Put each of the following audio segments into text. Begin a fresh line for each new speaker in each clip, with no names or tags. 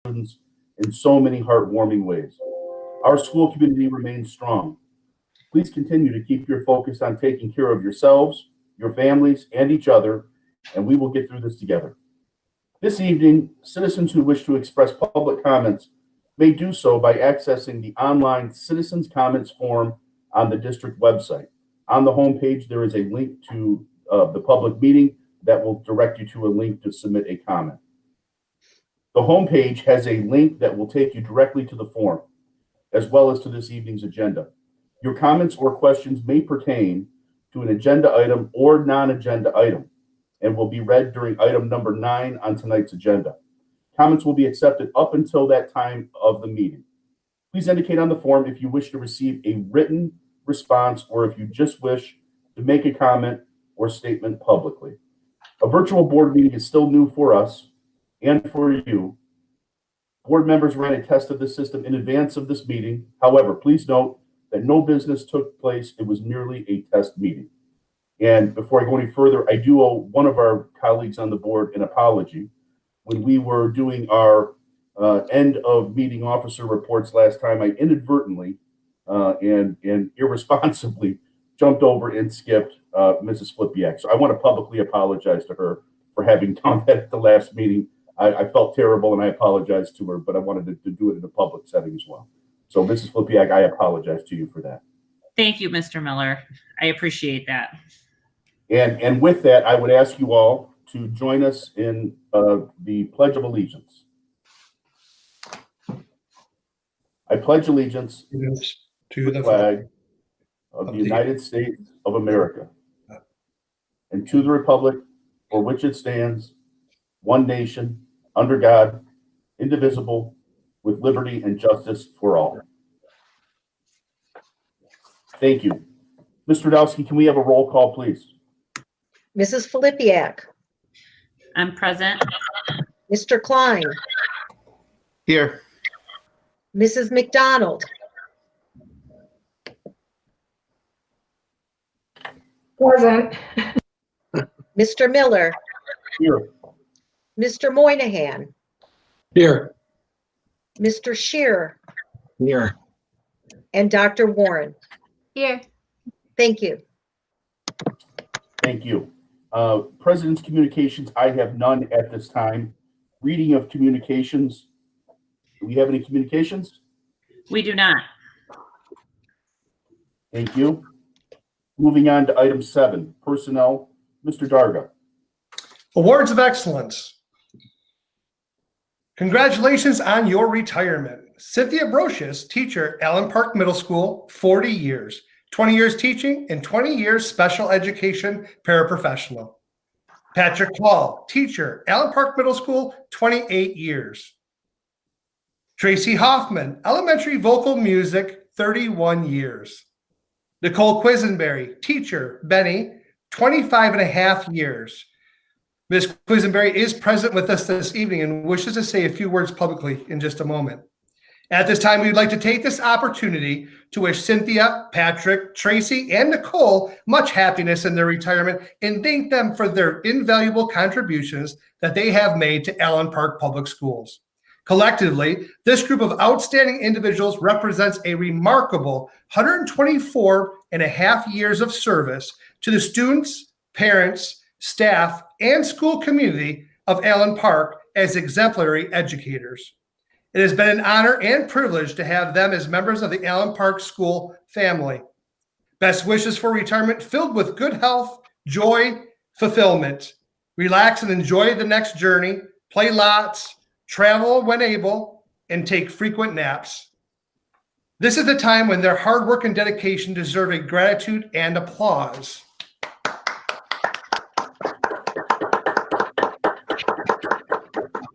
students in so many heartwarming ways. Our school community remains strong. Please continue to keep your focus on taking care of yourselves, your families, and each other, and we will get through this together. This evening, citizens who wish to express public comments may do so by accessing the online Citizens Comments form on the district website. On the homepage, there is a link to the public meeting that will direct you to a link to submit a comment. The homepage has a link that will take you directly to the form, as well as to this evening's agenda. Your comments or questions may pertain to an agenda item or non-agenda item and will be read during item number 9 on tonight's agenda. Comments will be accepted up until that time of the meeting. Please indicate on the form if you wish to receive a written response or if you just wish to make a comment or statement publicly. A virtual board meeting is still new for us and for you. Board members ran a test of the system in advance of this meeting. However, please note that no business took place. It was merely a test meeting. And before I go any further, I do owe one of our colleagues on the board an apology. When we were doing our end of meeting officer reports last time, I inadvertently and irresponsibly jumped over and skipped Mrs. Flipiak. So I want to publicly apologize to her for having done that at the last meeting. I felt terrible and I apologized to her, but I wanted to do it in a public setting as well. So Mrs. Flipiak, I apologize to you for that.
Thank you, Mr. Miller. I appreciate that.
And with that, I would ask you all to join us in the Pledge of Allegiance. I pledge allegiance
to the
flag of the United States of America and to the republic for which it stands, one nation, under God, indivisible, with liberty and justice for all. Thank you. Mr. Dowski, can we have a roll call, please?
Mrs. Filipiak.
I'm present.
Mr. Klein.
Here.
Mrs. McDonald.
Present.
Mr. Miller.
Here.
Mr. Moynihan.
Here.
Mr. Shearer.
Here.
And Dr. Warren.
Here.
Thank you.
Thank you. President's communications, I have none at this time. Reading of communications. Do we have any communications?
We do not.
Thank you. Moving on to item 7, personnel. Mr. Dargo.
Awards of Excellence. Congratulations on your retirement. Cynthia Brocious, teacher, Allen Park Middle School, 40 years. 20 years teaching and 20 years special education paraprofessional. Patrick Hall, teacher, Allen Park Middle School, 28 years. Tracy Hoffman, elementary vocal music, 31 years. Nicole Quisenberry, teacher, Benny, 25 and a half years. Ms. Quisenberry is present with us this evening and wishes to say a few words publicly in just a moment. At this time, we'd like to take this opportunity to wish Cynthia, Patrick, Tracy, and Nicole much happiness in their retirement and thank them for their invaluable contributions that they have made to Allen Park Public Schools. Collectively, this group of outstanding individuals represents a remarkable 124 and a half years of service to the students, parents, staff, and school community of Allen Park as exemplary educators. It has been an honor and privilege to have them as members of the Allen Park School family. Best wishes for retirement filled with good health, joy, fulfillment. Relax and enjoy the next journey, play lots, travel when able, and take frequent naps. This is the time when their hard work and dedication deserve a gratitude and applause.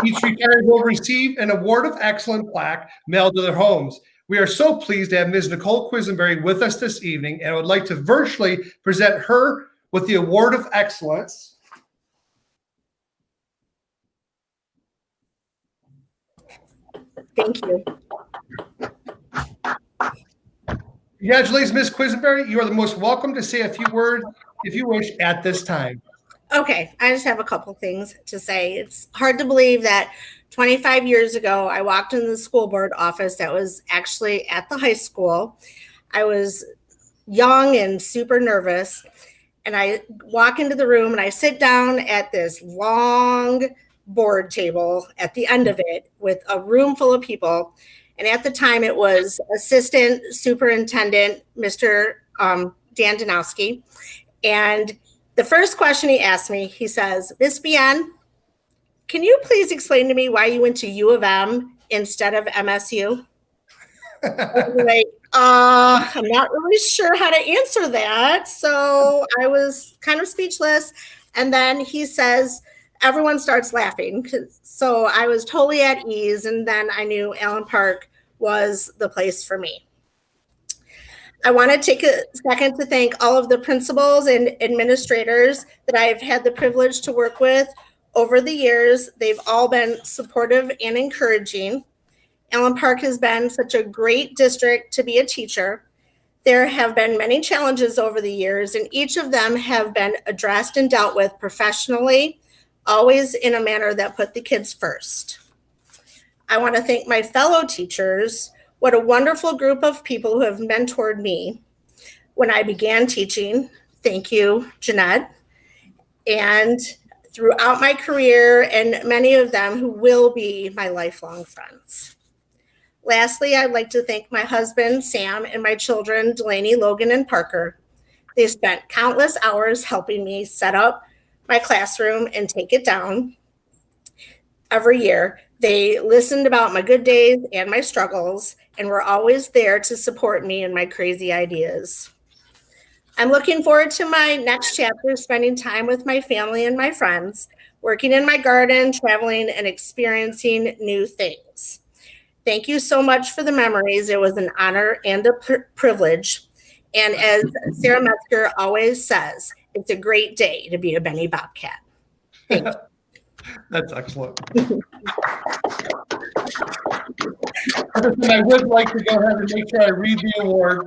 Each retired will receive an Award of Excellence plaque mailed to their homes. We are so pleased to have Ms. Nicole Quisenberry with us this evening, and I would like to virtually present her with the Award of Excellence.
Thank you.
Congratulations, Ms. Quisenberry. You are the most welcome to say a few words, if you wish, at this time.
Okay, I just have a couple things to say. It's hard to believe that 25 years ago, I walked in the school board office that was actually at the high school. I was young and super nervous. And I walk into the room and I sit down at this long board table at the end of it with a room full of people. And at the time, it was Assistant Superintendent Mr. Dan Danowski. And the first question he asked me, he says, "Miss Bien, can you please explain to me why you went to U of M instead of MSU?" I was like, I'm not really sure how to answer that. So I was kind of speechless. And then he says, everyone starts laughing. So I was totally at ease. And then I knew Allen Park was the place for me. I want to take a second to thank all of the principals and administrators that I've had the privilege to work with over the years. They've all been supportive and encouraging. Allen Park has been such a great district to be a teacher. There have been many challenges over the years, and each of them have been addressed and dealt with professionally, always in a manner that put the kids first. I want to thank my fellow teachers. What a wonderful group of people who have mentored me when I began teaching. Thank you, Jeanette. And throughout my career, and many of them who will be my lifelong friends. Lastly, I'd like to thank my husband, Sam, and my children, Delaney, Logan, and Parker. They spent countless hours helping me set up my classroom and take it down every year. They listened about my good days and my struggles and were always there to support me in my crazy ideas. I'm looking forward to my next chapter, spending time with my family and my friends, working in my garden, traveling, and experiencing new things. Thank you so much for the memories. It was an honor and a privilege. And as Sarah Metzger always says, it's a great day to be a Benny Bobcat. Thank you.
That's excellent. I would like to go ahead and make sure I read the award.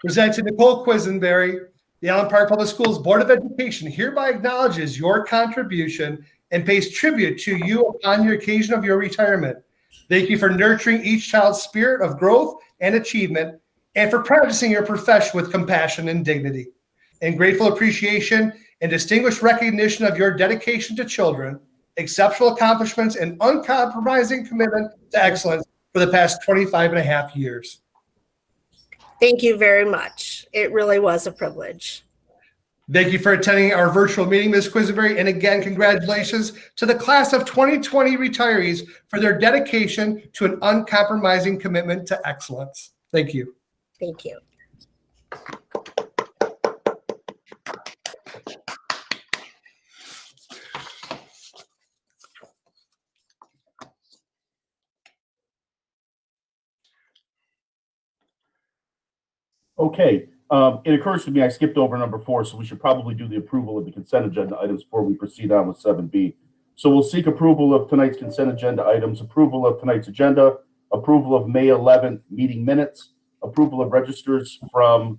Presented to Nicole Quisenberry. The Allen Park Public Schools Board of Education hereby acknowledges your contribution and pays tribute to you upon the occasion of your retirement. Thank you for nurturing each child's spirit of growth and achievement, and for practicing your profession with compassion and dignity. In grateful appreciation and distinguished recognition of your dedication to children, exceptional accomplishments, and uncompromising commitment to excellence for the past 25 and a half years.
Thank you very much. It really was a privilege.
Thank you for attending our virtual meeting, Ms. Quisenberry. And again, congratulations to the class of 2020 retirees for their dedication to an uncompromising commitment to excellence. Thank you.
Thank you.
Okay, it occurs to me I skipped over number 4, so we should probably do the approval of the consent agenda items before we proceed on with 7B. So we'll seek approval of tonight's consent agenda items, approval of tonight's agenda, approval of May 11th meeting minutes, approval of registers from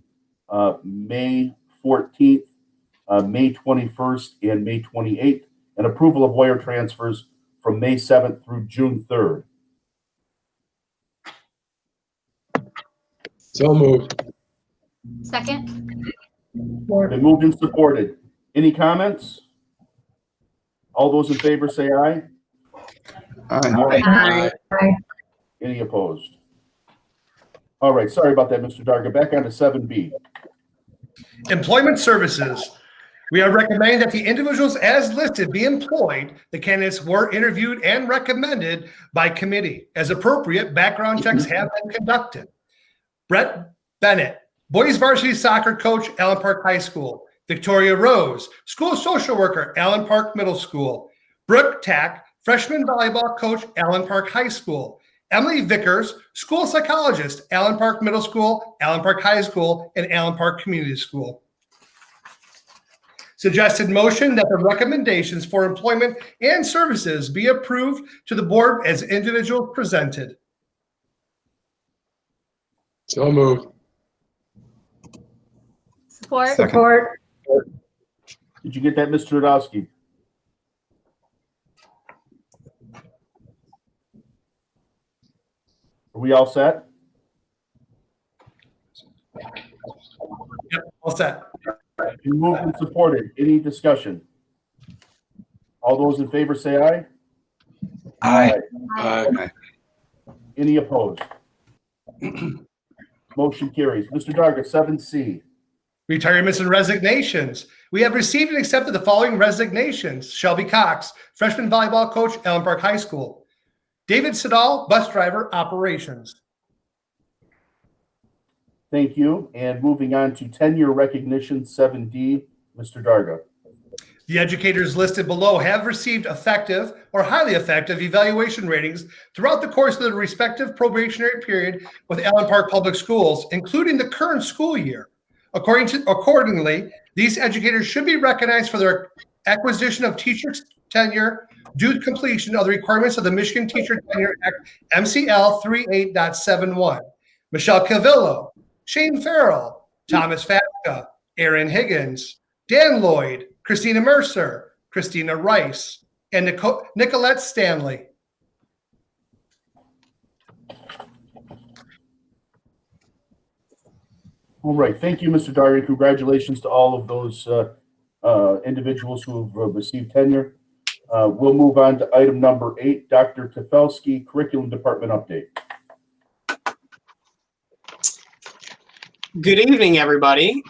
May 14th, May 21st, and May 28th, and approval of wire transfers from May 7th through June 3rd.
So moved.
Second.
Been moved and supported. Any comments? All those in favor say aye.
Aye.
Aye.
Any opposed? All right, sorry about that, Mr. Dargo. Back on to 7B.
Employment services. We are recommending that the individuals as listed be employed. The candidates were interviewed and recommended by committee. As appropriate, background checks have been conducted. Brett Bennett, boys varsity soccer coach, Allen Park High School. Victoria Rose, school social worker, Allen Park Middle School. Brooke Tack, freshman volleyball coach, Allen Park High School. Emily Vickers, school psychologist, Allen Park Middle School, Allen Park High School, and Allen Park Community School. Suggested motion that the recommendations for employment and services be approved to the board as individuals presented.
So moved.
Support.
Support.
Did you get that, Mr. Radowski? Are we all set?
Yep, all set.
Been moved and supported. Any discussion? All those in favor say aye.
Aye.
Aye.
Any opposed? Motion carries. Mr. Dargo, 7C.
Retirements and resignations. We have received and accepted the following resignations. Shelby Cox, freshman volleyball coach, Allen Park High School. David Siddall, bus driver, operations.
Thank you. And moving on to tenure recognition, 7D, Mr. Dargo.
The educators listed below have received effective or highly effective evaluation ratings throughout the course of the respective probationary period with Allen Park Public Schools, including the current school year. Accordingly, these educators should be recognized for their acquisition of teacher tenure due to completion of the requirements of the Michigan Teacher Tenure Act, MCL 38.71. Michelle Cavillo, Shane Farrell, Thomas Fatka, Aaron Higgins, Dan Lloyd, Christina Mercer, Christina Rice, and Nicolette Stanley.
All right. Thank you, Mr. Dargo. Congratulations to all of those individuals who have received tenure. We'll move on to item number 8, Dr. Tefelsky, Curriculum Department update.
Good evening, everybody.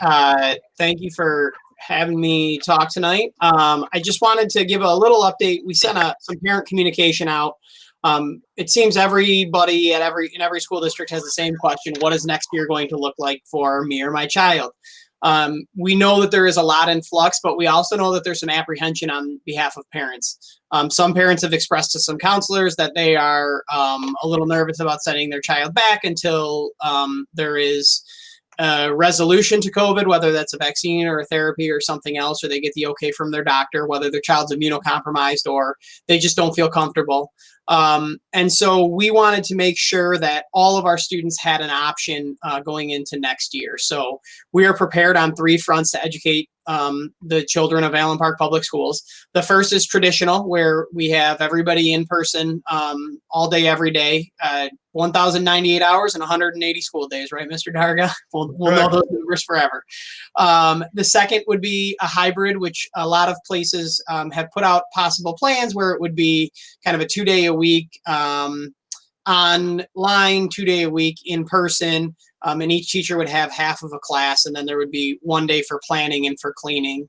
Thank you for having me talk tonight. I just wanted to give a little update. We sent some parent communication out. It seems everybody in every school district has the same question: what is next year going to look like for me or my child? We know that there is a lot in flux, but we also know that there's some apprehension on behalf of parents. Some parents have expressed to some counselors that they are a little nervous about sending their child back until there is a resolution to COVID, whether that's a vaccine or a therapy or something else, or they get the okay from their doctor, whether their child's immunocompromised or they just don't feel comfortable. And so we wanted to make sure that all of our students had an option going into next year. So we are prepared on 3 fronts to educate the children of Allen Park Public Schools. The first is traditional, where we have everybody in person all day, every day, 1,098 hours and 180 school days, right, Mr. Darga? We'll know those numbers forever. The second would be a hybrid, which a lot of places have put out possible plans where it would be kind of a 2-day-a-week online, 2-day-a-week in person, and each teacher would have half of a class, and then there would be 1 day for planning and for cleaning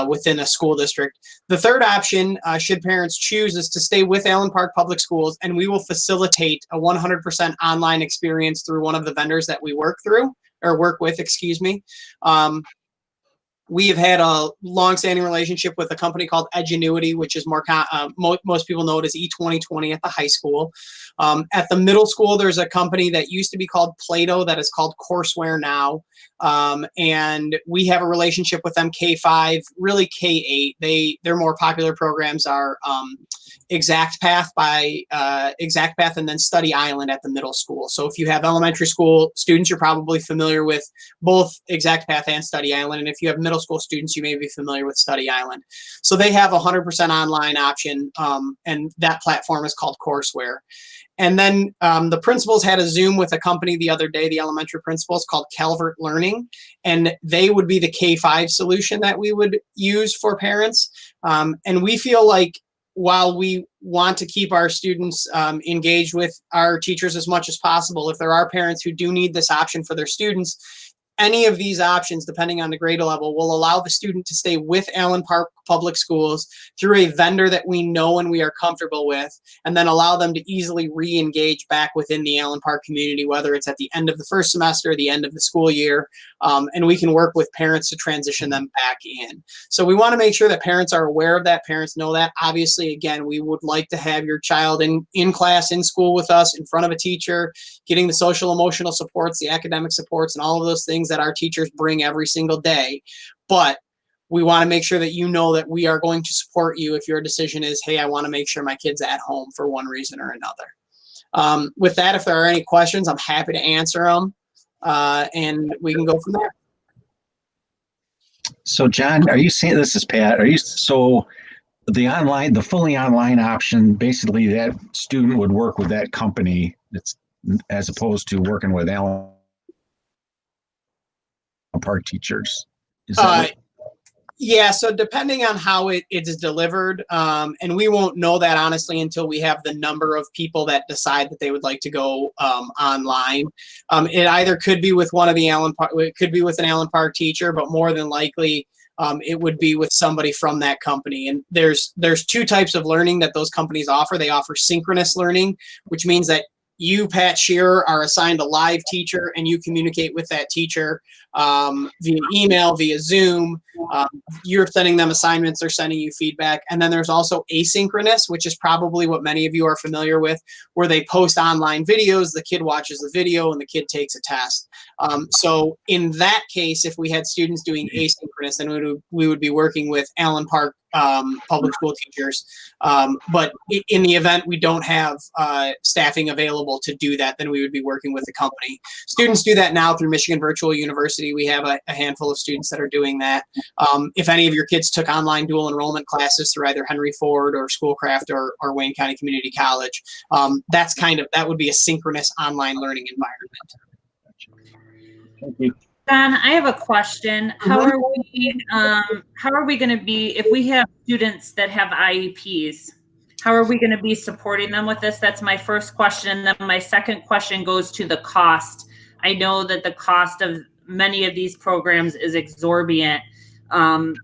within a school district. The third option, should parents choose, is to stay with Allen Park Public Schools, and we will facilitate a 100% online experience through one of the vendors that we work with, excuse me. We have had a long-standing relationship with a company called Edgenuity, which is more most people know it as E2020 at the high school. At the middle school, there's a company that used to be called Plato that is called Courseware now. And we have a relationship with them K5, really K8. Their more popular programs are Exact Path and then Study Island at the middle school. So if you have elementary school students, you're probably familiar with both Exact Path and Study Island. And if you have middle school students, you may be familiar with Study Island. So they have a 100% online option, and that platform is called Courseware. And then the principals had a Zoom with a company the other day, the elementary principals, called Calvert Learning, and they would be the K5 solution that we would use for parents. And we feel like while we want to keep our students engaged with our teachers as much as possible, if there are parents who do need this option for their students, any of these options, depending on the grade level, will allow the student to stay with Allen Park Public Schools through a vendor that we know and we are comfortable with, and then allow them to easily re-engage back within the Allen Park community, whether it's at the end of the first semester, the end of the school year, and we can work with parents to transition them back in. So we want to make sure that parents are aware of that, parents know that. Obviously, again, we would like to have your child in class, in school with us, in front of a teacher, getting the social emotional supports, the academic supports, and all of those things that our teachers bring every single day. But we want to make sure that you know that we are going to support you if your decision is, hey, I want to make sure my kid's at home for one reason or another. With that, if there are any questions, I'm happy to answer them, and we can go from there.
So, John, are you saying, this is Pat, so the fully online option, basically that student would work with that company that's as opposed to working with Allen Park teachers? Is that
Yeah, so depending on how it is delivered, and we won't know that honestly until we have the number of people that decide that they would like to go online. It either could be with one of the it could be with an Allen Park teacher, but more than likely it would be with somebody from that company. And there's two types of learning that those companies offer. They offer synchronous learning, which means that you, Pat Shearer, are assigned a live teacher and you communicate with that teacher via email, via Zoom. You're sending them assignments, they're sending you feedback. And then there's also asynchronous, which is probably what many of you are familiar with, where they post online videos, the kid watches the video, and the kid takes a test. So in that case, if we had students doing asynchronous, then we would be working with Allen Park public school teachers. But in the event we don't have staffing available to do that, then we would be working with the company. Students do that now through Michigan Virtual University. We have a handful of students that are doing that. If any of your kids took online dual enrollment classes through either Henry Ford or Schoolcraft or Wayne County Community College, that would be a synchronous online learning environment.
Thank you.
Don, I have a question. How are we going to be, if we have students that have IEPs, how are we going to be supporting them with this? That's my first question. And then my second question goes to the cost. I know that the cost of many of these programs is exorbitant.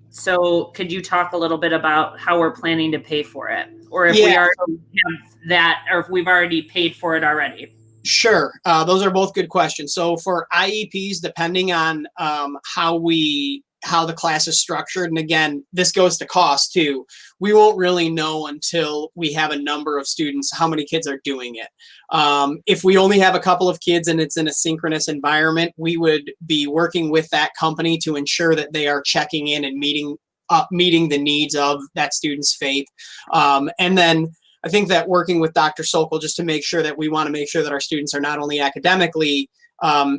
So could you talk a little bit about how we're planning to pay for it? Or if we already have that, or if we've already paid for it already?
Sure. Those are both good questions. So for IEPs, depending on how the class is structured, and again, this goes to cost too, we won't really know until we have a number of students, how many kids are doing it. If we only have a couple of kids and it's in a synchronous environment, we would be working with that company to ensure that they are checking in and meeting the needs of that student's faith. And then I think that working with Dr. Sokol, just to make sure that we want to make sure that our students are not only academically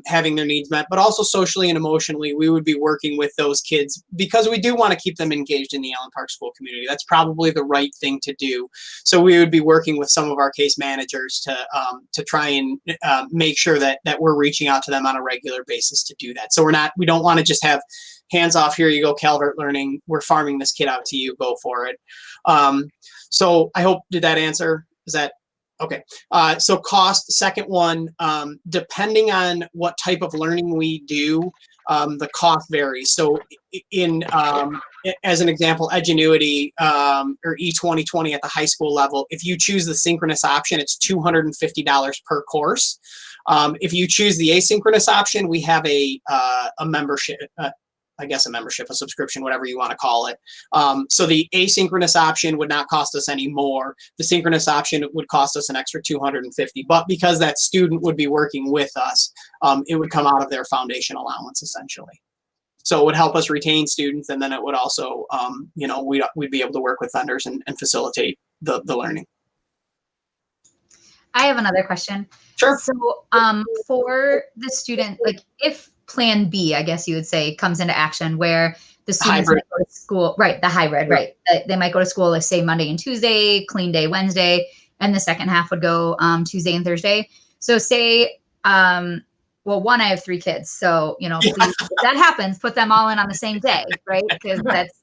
having their needs met, but also socially and emotionally, we would be working with those kids because we do want to keep them engaged in the Allen Park School community. That's probably the right thing to do. So we would be working with some of our case managers to try and make sure that we're reaching out to them on a regular basis to do that. So we don't want to just have hands off, here you go, Calvert Learning, we're farming this kid out to you, go for it. So I hope, did that answer? Is that okay? So cost, second one, depending on what type of learning we do, the cost varies. So in, as an example, Edgenuity or E2020 at the high school level, if you choose the synchronous option, it's $250 per course. If you choose the asynchronous option, we have a membership, a subscription, whatever you want to call it. So the asynchronous option would not cost us any more. The synchronous option would cost us an extra $250. But because that student would be working with us, it would come out of their foundation allowance essentially. So it would help us retain students, and then it would also, we'd be able to work with vendors and facilitate the learning.
I have another question.
Sure.
So for the student, like if Plan B, I guess you would say, comes into action where the students might go to school, right? The hybrid, right? They might go to school, let's say Monday and Tuesday, clean day Wednesday, and the second half would go Tuesday and Thursday. So say, one, I have 3 kids. So, please, if that happens, put them all in on the same day, right? Because that's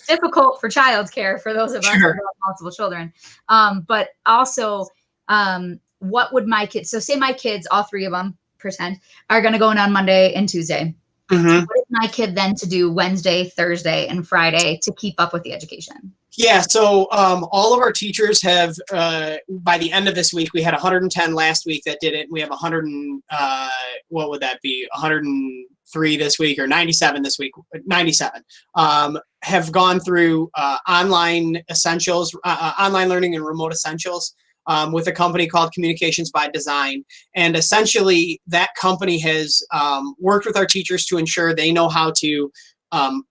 difficult for childcare for those of us who have multiple children. But also, what would my kids, so say my kids, all 3 of them, are going to go in on Monday and Tuesday. What is my kid then to do Wednesday, Thursday, and Friday to keep up with the education?
Yeah, so all of our teachers have, by the end of this week, we had 110 last week that did it. We have 103 this week, or 97 this week, 97, have gone through online essentials, online learning and remote essentials. With a company called Communications by Design. And essentially that company has worked with our teachers to ensure they know how to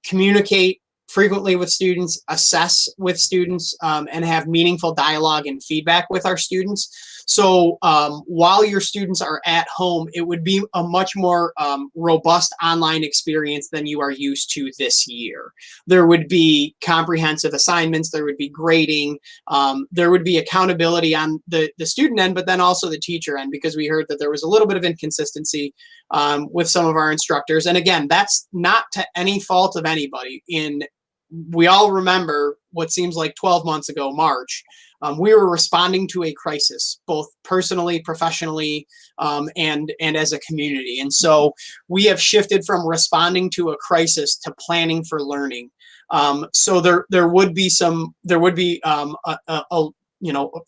communicate frequently with students, assess with students, and have meaningful dialogue and feedback with our students. So while your students are at home, it would be a much more robust online experience than you are used to this year. There would be comprehensive assignments, there would be grading, there would be accountability on the student end, but then also the teacher end, because we heard that there was a little bit of inconsistency with some of our instructors. And again, that's not to any fault of anybody. We all remember what seems like 12 months ago, March. We were responding to a crisis, both personally, professionally, and as a community. And so we have shifted from responding to a crisis to planning for learning. So there would be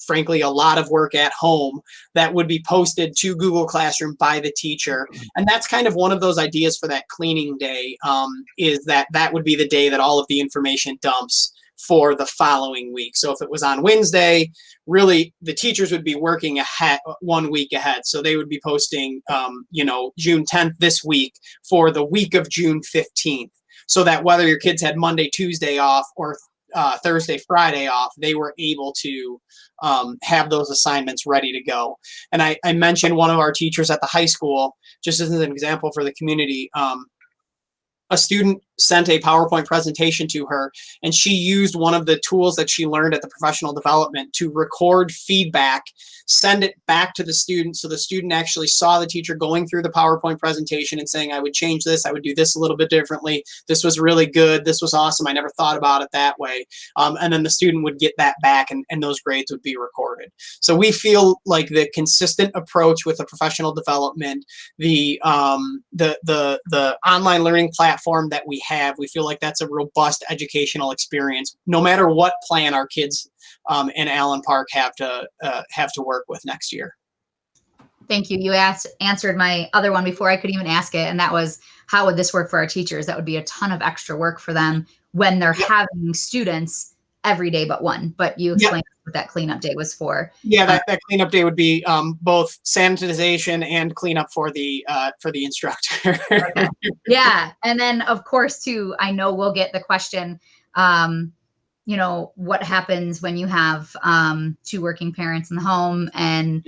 frankly, a lot of work at home that would be posted to Google Classroom by the teacher. And that's kind of one of those ideas for that cleaning day, is that would be the day that all of the information dumps for the following week. So if it was on Wednesday, really the teachers would be working ahead 1 week ahead. So they would be posting, June 10th this week for the week of June 15th. So that whether your kids had Monday, Tuesday off or Thursday, Friday off, they were able to have those assignments ready to go. And I mentioned one of our teachers at the high school, just as an example for the community. A student sent a PowerPoint presentation to her, and she used one of the tools that she learned at the professional development to record feedback, send it back to the student. So the student actually saw the teacher going through the PowerPoint presentation and saying, I would change this, I would do this a little bit differently. This was really good. This was awesome. I never thought about it that way. And then the student would get that back, and those grades would be recorded. So we feel like the consistent approach with the professional development, the online learning platform that we have, we feel like that's a robust educational experience, no matter what plan our kids in Allen Park have to work with next year.
Thank you. You answered my other one before I could even ask it, and that was, how would this work for our teachers? That would be a ton of extra work for them when they're having students every day but one. But you explained what that cleanup day was for.
Yeah, that cleanup day would be both sanitization and cleanup for the instructor.
Okay. Yeah, and then of course too, I know we'll get the question, what happens when you have 2 working parents in the home, and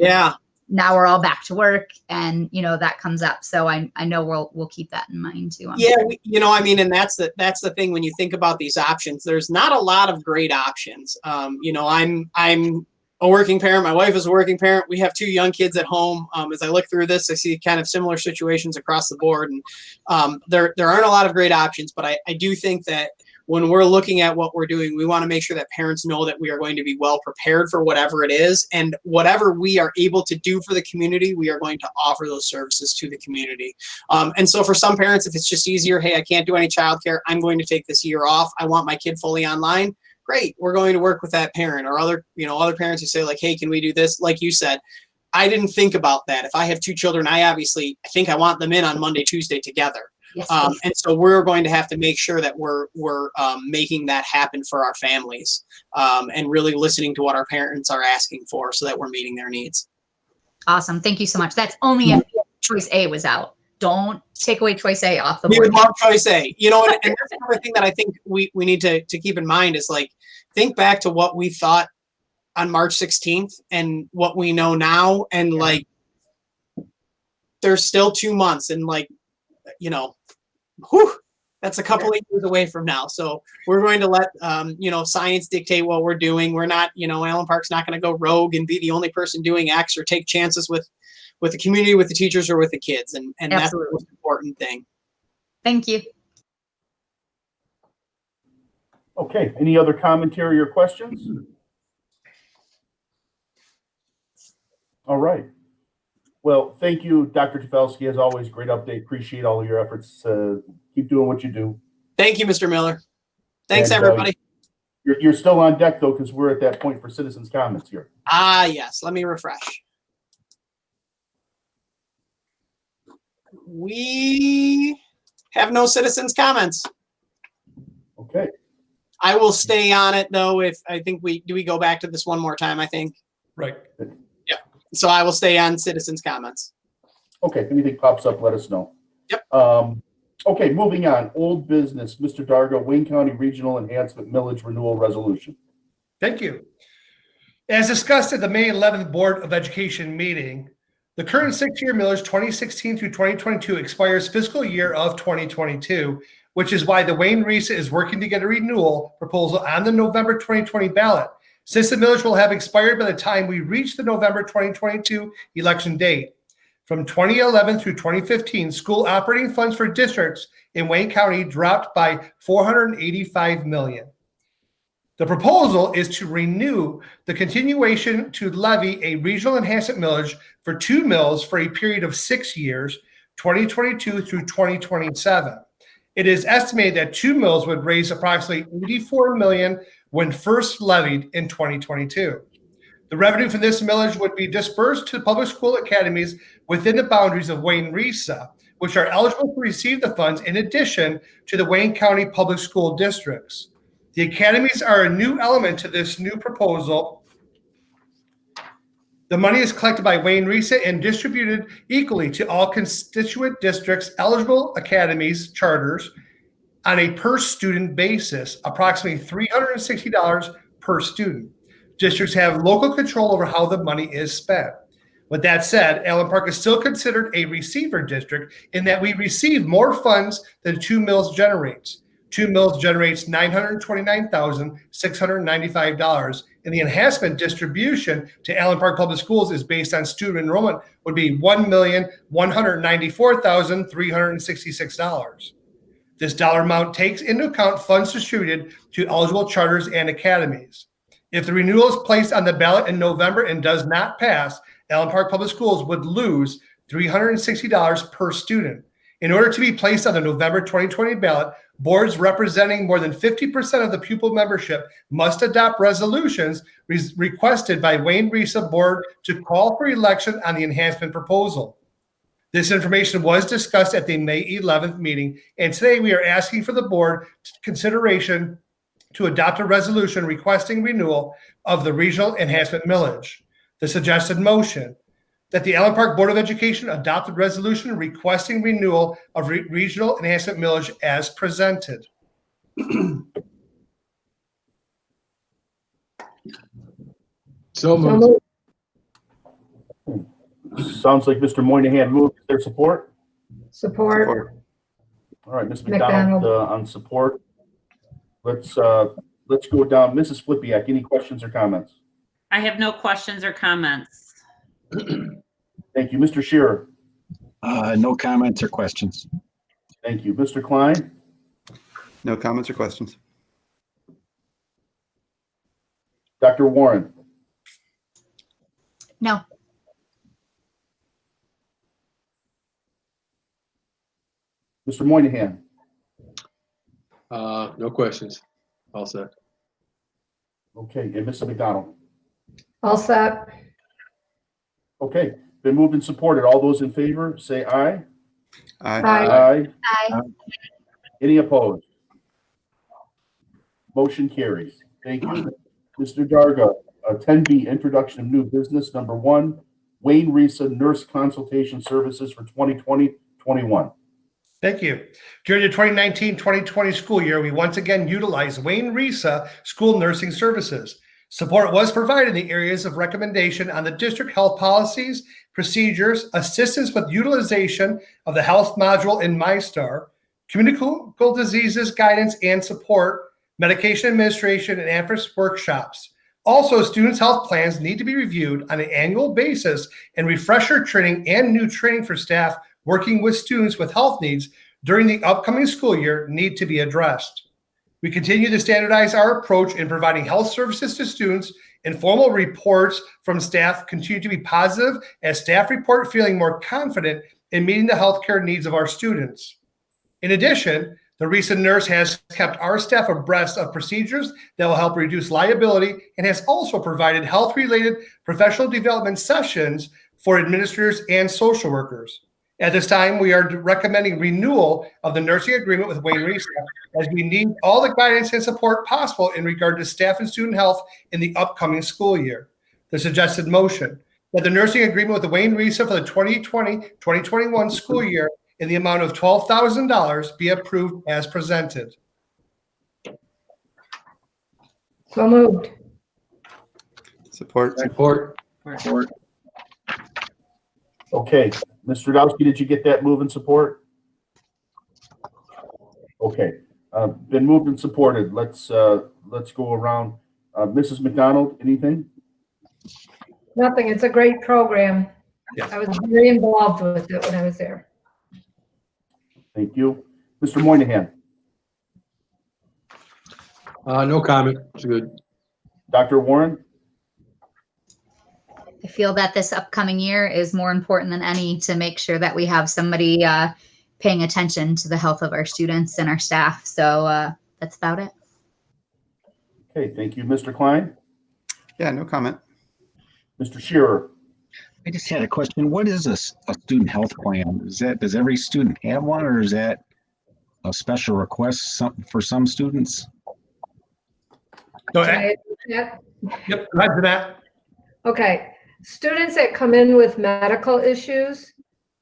now we're all back to work, and that comes up. So I know we'll keep that in mind too.
And that's the thing when you think about these options. There's not a lot of great options. I'm a working parent. My wife is a working parent. We have 2 young kids at home. As I look through this, I see kind of similar situations across the board, and there aren't a lot of great options. But I do think that when we're looking at what we're doing, we want to make sure that parents know that we are going to be well prepared for whatever it is, and whatever we are able to do for the community, we are going to offer those services to the community. And so for some parents, if it's just easier, hey, I can't do any childcare, I'm going to take this year off, I want my kid fully online, great, we're going to work with that parent. Or other parents who say like, hey, can we do this? Like you said, I didn't think about that. If I have 2 children, I think I want them in on Monday, Tuesday together.
Yes,
and so we're going to have to make sure that we're making that happen for our families, and really listening to what our parents are asking for, so that we're meeting their needs.
Awesome. Thank you so much. That's only if choice A was out. Don't take away choice A off the board.
We would love choice A. And that's another thing that I think we need to keep in mind is, like, think back to what we thought on March 16th and what we know now. And like, there's still 2 months, and like, that's a couple of years away from now. So we're going to let, science dictate what we're doing. We're not, Allen Park's not going to go rogue and be the only person doing X, or take chances with the community, with the teachers, or with the kids. And that's the most important thing.
Thank you.
Okay, any other commentary or questions? All right. Well, thank you, Dr. Tefelsky. As always, great update. Appreciate all of your efforts. Keep doing what you do.
Thank you, Mr. Miller. Thanks,
And,
everybody.
You're still on deck, though, because we're at that point for citizens' comments here.
Yes. Let me refresh. We have no citizens' comments.
Okay.
I will stay on it, though. If I think we go back to this one more time, I think.
Right.
Yeah. So I will stay on citizens' comments.
Okay. If anything pops up, let us know.
Yep.
Okay, moving on. Old business, Mr. Dargo, Wayne County Regional Enhancement Millage Renewal Resolution.
Thank you. As discussed at the May 11th Board of Education meeting, the current 6-year millage 2016 through 2022 expires fiscal year of 2022, which is why the Wayne RESA is working to get a renewal proposal on the November 2020 ballot, since the millage will have expired by the time we reach the November 2022 election date. From 2011 through 2015, school operating funds for districts in Wayne County dropped by $485 million. The proposal is to renew the continuation to levy a regional enhancement millage for 2 mills for a period of 6 years, 2022 through 2027. It is estimated that 2 mills would raise approximately $84 million when first levied in 2022. The revenue from this millage would be dispersed to public school academies within the boundaries of Wayne RESA, which are eligible to receive the funds in addition to the Wayne County public school districts. The academies are a new element to this new proposal. The money is collected by Wayne RESA and distributed equally to all constituent districts, eligible academies, charters, on a per student basis, approximately $360 per student. Districts have local control over how the money is spent. With that said, Allen Park is still considered a receiver district in that we receive more funds than 2 mills generates. 2 mills generates $929,695, and the enhancement distribution to Allen Park Public Schools is based on student enrollment would be $1,194,366. This dollar amount takes into account funds distributed to eligible charters and academies. If the renewal is placed on the ballot in November and does not pass, Allen Park Public Schools would lose $360 per student. In order to be placed on the November 2020 ballot, boards representing more than 50% of the pupil membership must adopt resolutions requested by Wayne RESA board to call for election on the enhancement proposal. This information was discussed at the May 11th meeting, and today we are asking for the board consideration to adopt a resolution requesting renewal of the regional enhancement millage. The suggested motion that the Allen Park Board of Education adopt a resolution requesting renewal of regional enhancement millage as presented.
So moved.
Sounds like Mr. Moynihan moved. Is there support?
Support.
All right, Ms. McDonald on support. Let's go down. Mrs. Flipiak, any questions or comments?
I have no questions or comments.
Thank you. Mr. Shearer.
No comments or questions.
Thank you. Mr. Klein.
No comments or questions.
Dr. Warren.
No.
Mr. Moynihan.
No questions. All set.
Okay, and Mrs. McDonald.
All set.
Okay, been moved and supported. All those in favor, say aye.
Aye.
Aye.
Aye.
Any opposed? Motion carries. Thank you. Mr. Dargo, 10B, introduction of new business. Number 1, Wayne RESA nurse consultation services for 2020-21.
Thank you. During the 2019-2020 school year, we once again utilized Wayne RESA school nursing services. Support was provided in the areas of recommendation on the district health policies, procedures, assistance with utilization of the health module in MyStar, communicable diseases guidance and support, medication administration, and ANFIS workshops. Also, students' health plans need to be reviewed on an annual basis, and refresher training and new training for staff working with students with health needs during the upcoming school year need to be addressed. We continue to standardize our approach in providing health services to students. Informal reports from staff continue to be positive as staff report feeling more confident in meeting the healthcare needs of our students. In addition, the recent nurse has kept our staff abreast of procedures that will help reduce liability and has also provided health-related professional development sessions for administrators and social workers. At this time, we are recommending renewal of the nursing agreement with Wayne RESA as we need all the guidance and support possible in regard to staff and student health in the upcoming school year. The suggested motion that the nursing agreement with the Wayne RESA for the 2020-2021 school year in the amount of $12,000 be approved as presented.
So moved.
Support.
Support.
Support.
Okay, Mr. Radowski, did you get that move and support? Okay, been moved and supported. Let's go around. Mrs. McDonald, anything?
Nothing. It's a great program.
Yes.
I was very involved with it when I was there.
Thank you. Mr. Moynihan,
No comment. It's good.
Dr. Warren,
I feel that this upcoming year is more important than any to make sure that we have somebody paying attention to the health of our students and our staff. So that's about it.
okay, thank you. Mr. Klein,
Yeah, no comment.
Mr. Shearer,
I just had a question. What is a student health plan? Does every student have one, or is that a special request for some students?
So,
Can I do that?
yep, go ahead, Jeanette.
Okay, students that come in with medical issues,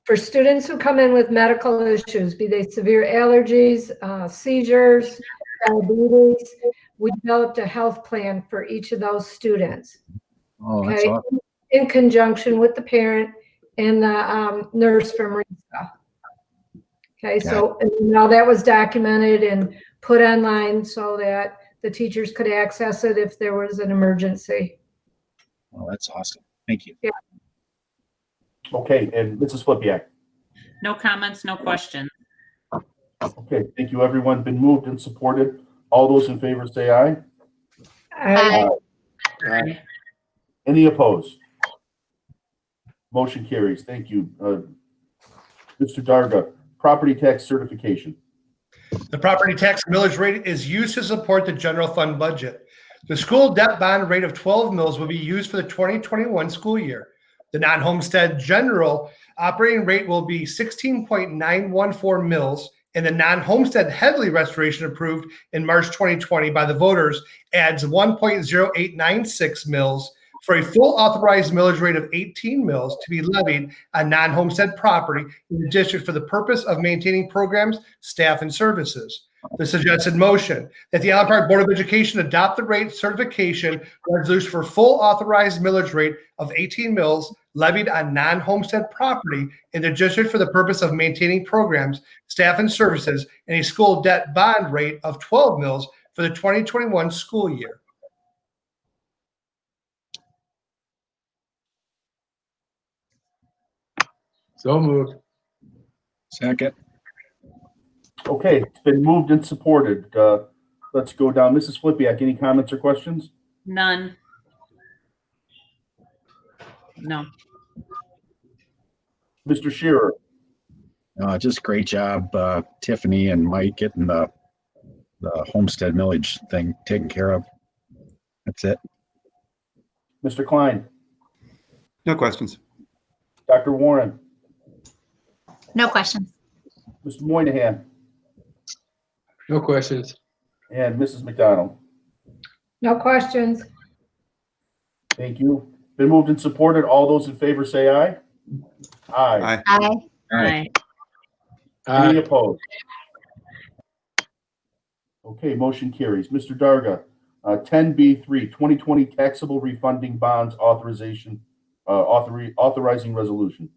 for students who come in with medical issues, be they severe allergies, seizures, diabetes, we developed a health plan for each of those students.
Oh, that's
Okay,
awesome.
in conjunction with the parent and the nurse from RESA. Okay, so and now that was documented and put online so that the teachers could access it if there was an emergency.
Oh, that's awesome. Thank you.
okay, and Mrs. Flipiak.
No comments, no questions.
Okay, thank you, everyone. Been moved and supported. All those in favor say aye.
I-
Aye.
Any opposed? Motion carries. Thank you. Mr. Darga, property tax certification.
The property tax millage rate is used to support the general fund budget. The school debt bond rate of 12 mils will be used for the 2021 school year. The non-homestead general operating rate will be 16.914 mils, and the non-homestead Headley restoration approved in March 2020 by the voters adds 1.0896 mils for a full authorized millage rate of 18 mils to be levied on non-homestead property in the district for the purpose of maintaining programs, staff, and services. The suggested motion that the Allen Park Board of Education adopt the rate certification resolution for full authorized millage rate of 18 mils levied on non-homestead property in the district for the purpose of maintaining programs, staff, and services, and a school debt bond rate of 12 mils for the 2021 school year.
So moved.
Second.
Okay, it's been moved and supported. Let's go down. Mrs. Flipiak, any comments or questions?
None. No.
Mr. Shearer,
Just great job, Tiffany and Mike, getting the homestead millage thing taken care of. That's it.
Mr. Klein,
No questions.
Dr. Warren,
No questions.
Mr. Moynihan,
No questions.
and Mrs. McDonald.
No questions.
Thank you. Been moved and supported. All those in favor say aye. Aye.
Aye.
Aye.
Aye.
Any opposed? Okay, motion carries. Mr. Darga, 10B3, 2020 taxable refunding bonds authorization, authorizing resolution.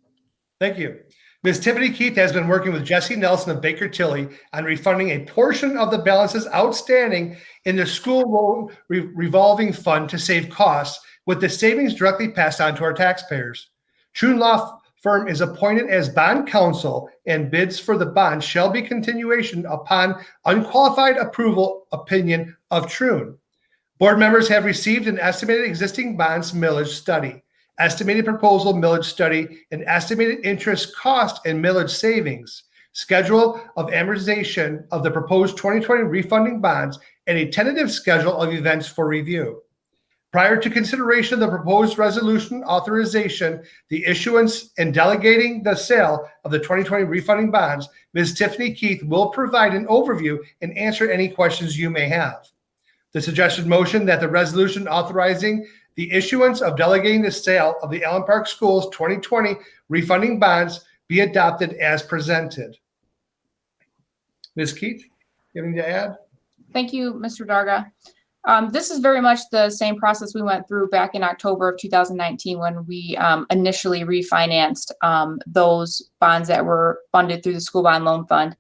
Thank you. Ms. Tiffany Keith has been working with Jesse Nelson of Baker Tilly on refunding a portion of the balances outstanding in the school loan revolving fund to save costs, with the savings directly passed on to our taxpayers. True Law Firm is appointed as bond counsel, and bids for the bond shall be continuation upon unqualified approval opinion of Troon. Board members have received an estimated existing bonds millage study, estimated proposal millage study, and estimated interest cost and millage savings, schedule of amortization of the proposed 2020 refunding bonds, and a tentative schedule of events for review. Prior to consideration of the proposed resolution authorization, the issuance and delegating the sale of the 2020 refunding bonds, Ms. Tiffany Keith will provide an overview and answer any questions you may have. The suggested motion that the resolution authorizing the issuance of delegating the sale of the Allen Park Schools 2020 refunding bonds be adopted as presented. Ms. Keith, anything to add?
Thank you, Mr. Darga. This is very much the same process we went through back in October of 2019 when we initially refinanced those bonds that were funded through the School Bond Loan Fund.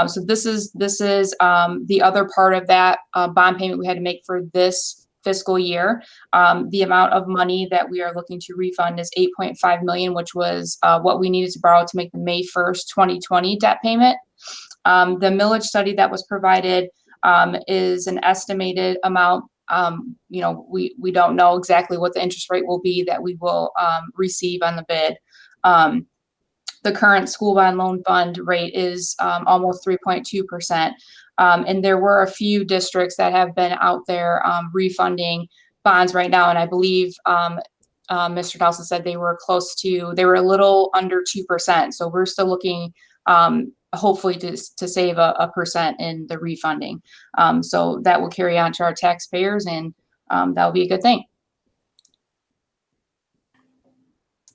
So this is the other part of that bond payment we had to make for this fiscal year. The amount of money that we are looking to refund is $8.5 million, which was what we needed to borrow to make the May 1st, 2020 debt payment. The millage study that was provided is an estimated amount. We don't know exactly what the interest rate will be that we will receive on the bid. The current school bond loan fund rate is almost 3.2%. And there were a few districts that have been out there refunding bonds right now. And I believe Mr. Dawson said they were a little under 2%. So we're still looking hopefully to save a percent in the refunding. So that will carry on to our taxpayers, and that will be a good thing.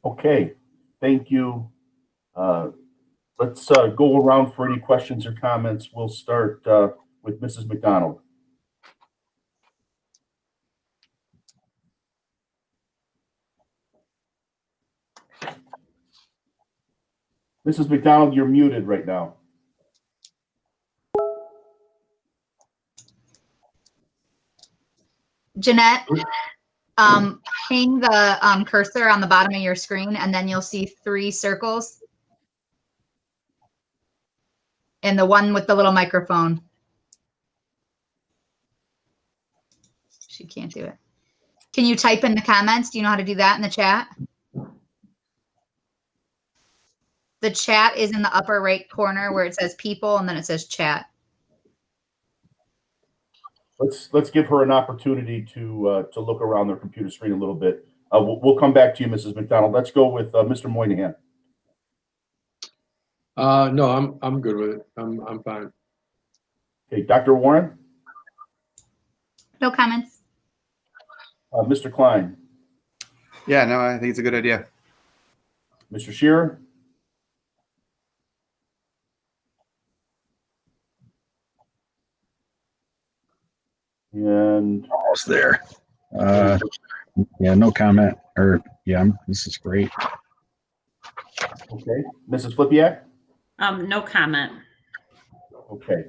Okay, thank you. Let's go around for any questions or comments. We'll start with Mrs. McDonald. Mrs. McDonald, you're muted right now.
Jeanette, hang the cursor on the bottom of your screen, and then you'll see 3 circles. And the one with the little microphone. She can't do it. Can you type in the comments? Do you know how to do that in the chat? The chat is in the upper right corner where it says people, and then it says chat.
Let's give her an opportunity to look around their computer screen a little bit. We'll come back to you, Mrs. McDonald. Let's go with Mr. Moynihan.
No, I'm good with it. I'm fine.
Okay, Dr. Warren.
No comments.
Mr. Klein.
Yeah, no, I think it's a good idea.
Mr. Shearer. And
Almost there. Yeah, no comment. This is great.
okay, Mrs. Flipiak.
No comment.
Okay.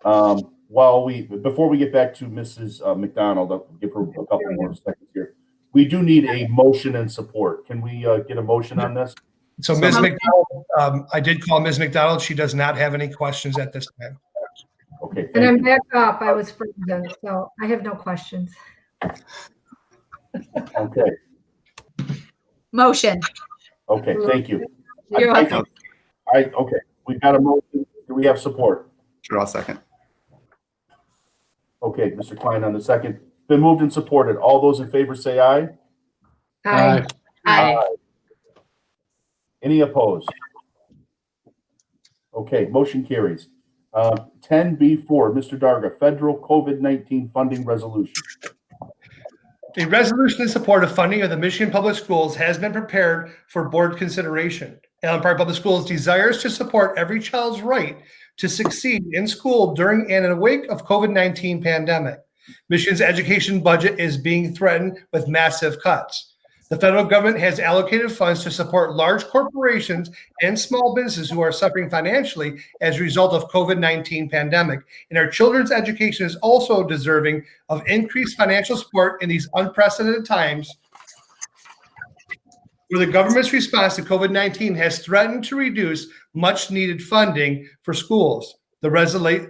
Before we get back to Mrs. McDonald, I'll give her a couple more seconds here. We do need a motion and support. Can we get a motion on this?
So Ms. McDonald, I did call Ms. McDonald. She does not have any questions at this time.
Okay.
And I'm back up. I was frozen, so I have no questions.
Okay.
Motion.
Okay. Thank you.
You're welcome.
Okay. We've got a motion. Do we have support?
Sure, I'll second.
Okay, Mr. Klein on the second. Been moved and supported. All those in favor say aye.
Aye.
Aye.
Any opposed? Okay, motion carries. 10B4, Mr. Dargo, Federal COVID-19 Funding Resolution.
A resolution in support of funding of the Michigan Public Schools has been prepared for board consideration. Allen Park Public Schools desires to support every child's right to succeed in school during and in the wake of COVID-19 pandemic. Michigan's education budget is being threatened with massive cuts. The federal government has allocated funds to support large corporations and small businesses who are suffering financially as a result of COVID-19 pandemic. And our children's education is also deserving of increased financial support in these unprecedented times, where the government's response to COVID-19 has threatened to reduce much needed funding for schools. The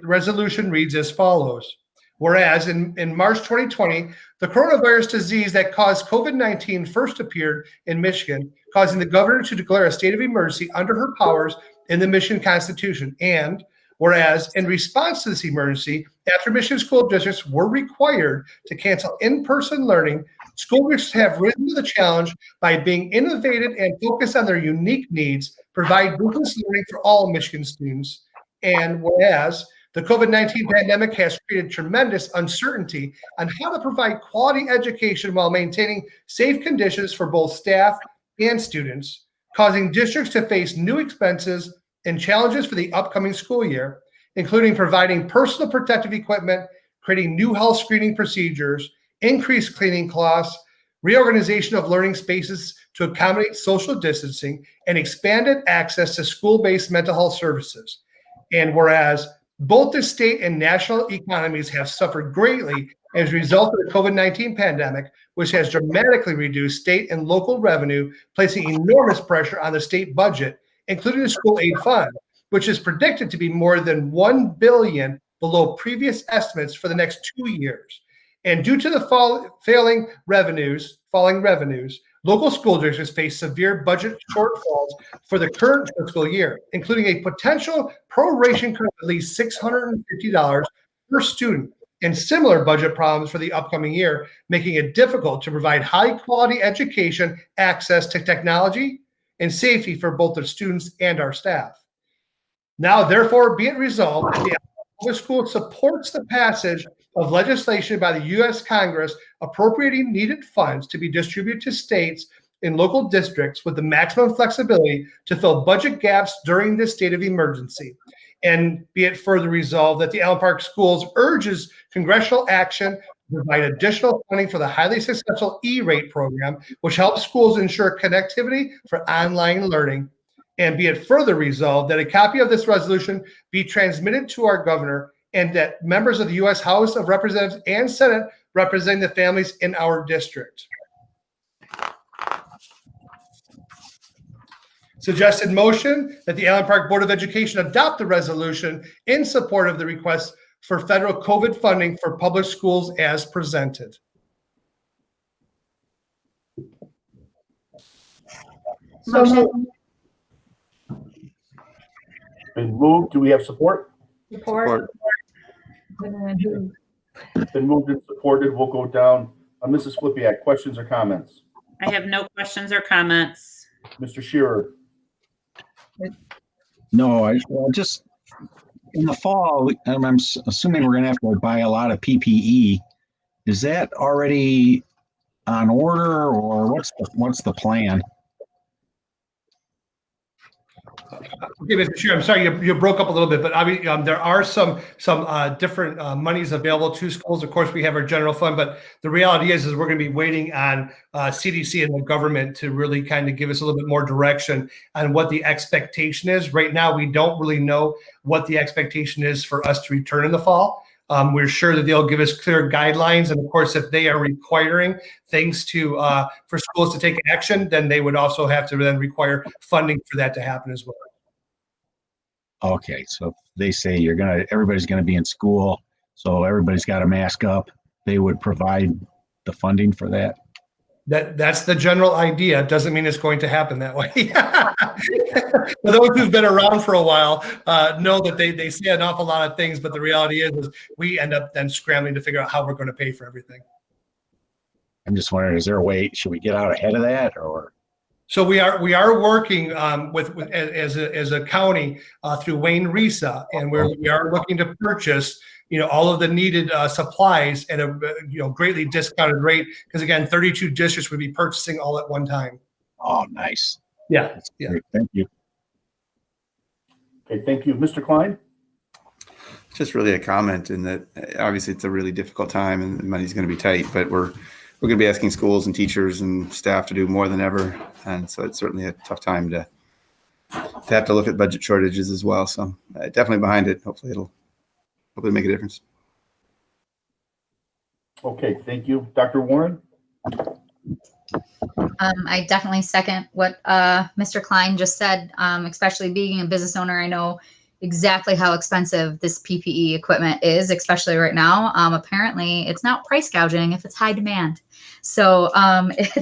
resolution reads as follows. Whereas in March 2020, the coronavirus disease that caused COVID-19 first appeared in Michigan, causing the governor to declare a state of emergency under her powers in the Michigan Constitution. And whereas in response to this emergency, after Michigan school districts were required to cancel in-person learning, school districts have risen to the challenge by being innovative and focused on their unique needs, provide business learning for all Michigan students. And whereas the COVID-19 pandemic has created tremendous uncertainty on how to provide quality education while maintaining safe conditions for both staff and students, causing districts to face new expenses and challenges for the upcoming school year, including providing personal protective equipment, creating new health screening procedures, increased cleaning costs, reorganization of learning spaces to accommodate social distancing, and expanded access to school-based mental health services. And whereas both the state and national economies have suffered greatly as a result of the COVID-19 pandemic, which has dramatically reduced state and local revenue, placing enormous pressure on the state budget, including the school aid fund, which is predicted to be more than $1 billion below previous estimates for the next 2 years. And due to the falling revenues, local school districts face severe budget shortfalls for the current fiscal year, including a potential proration cut of at least $650 per student, and similar budget problems for the upcoming year, making it difficult to provide high-quality education, access to technology, and safety for both the students and our staff. Now, therefore, be it resolved that the public school supports the passage of legislation by the U.S. Congress appropriating needed funds to be distributed to states and local districts with the maximum flexibility to fill budget gaps during this state of emergency. And be it further resolved that the Allen Park Schools urges congressional action to provide additional funding for the highly successful E-rate program, which helps schools ensure connectivity for online learning. And be it further resolved that a copy of this resolution be transmitted to our governor, and that members of the U.S. House of Representatives and Senate representing the families in our district. Suggested motion that the Allen Park Board of Education adopt the resolution in support of the request for federal COVID funding for public schools as presented.
Motion.
Been moved. Do we have support?
Support.
Been moved and supported. We'll go down. Mrs. Flipiak, questions or comments?
I have no questions or comments.
Mr. Shearer?
No, well, just in the fall, I'm assuming we're going to have to buy a lot of PPE. Is that already on order, or what's the plan?
Okay, Mr. Chair, I'm sorry, you broke up a little bit, but I mean, there are some different monies available to schools. Of course, we have our general fund, but the reality is we're going to be waiting on CDC and the government to really kind of give us a little bit more direction on what the expectation is. Right now, we don't really know what the expectation is for us to return in the fall. We're sure that they'll give us clear guidelines, and of course, if they are requiring things for schools to take action, then they would also have to then require funding for that to happen as well.
Okay, so if they say everybody's gonna be in school, so everybody's got to mask up, they would provide the funding for that.
That's the general idea. It doesn't mean it's going to happen that way. For those who've been around for a while, know that they say an awful lot of things, but the reality is we end up then scrambling to figure out how we're going to pay for everything.
I'm just wondering, is there a way, should we get out ahead of that, or?
So we are working as a county through Wayne Risa, and we are looking to purchase all of the needed supplies at a greatly discounted rate, because again, 32 districts would be purchasing all at one time.
Oh, nice.
Yeah.
That's great. Thank you.
Okay, thank you. Mr. Klein?
Just really a comment in that obviously it's a really difficult time and the money's going to be tight, but we're going to be asking schools and teachers and staff to do more than ever. And so it's certainly a tough time to have to look at budget shortages as well. So definitely behind it. Hopefully it'll make a difference.
Okay, thank you. Dr. Warren?
I definitely second what Mr. Klein just said, especially being a business owner. I know exactly how expensive this PPE equipment is, especially right now. Apparently, it's not price gouging if it's high demand. So it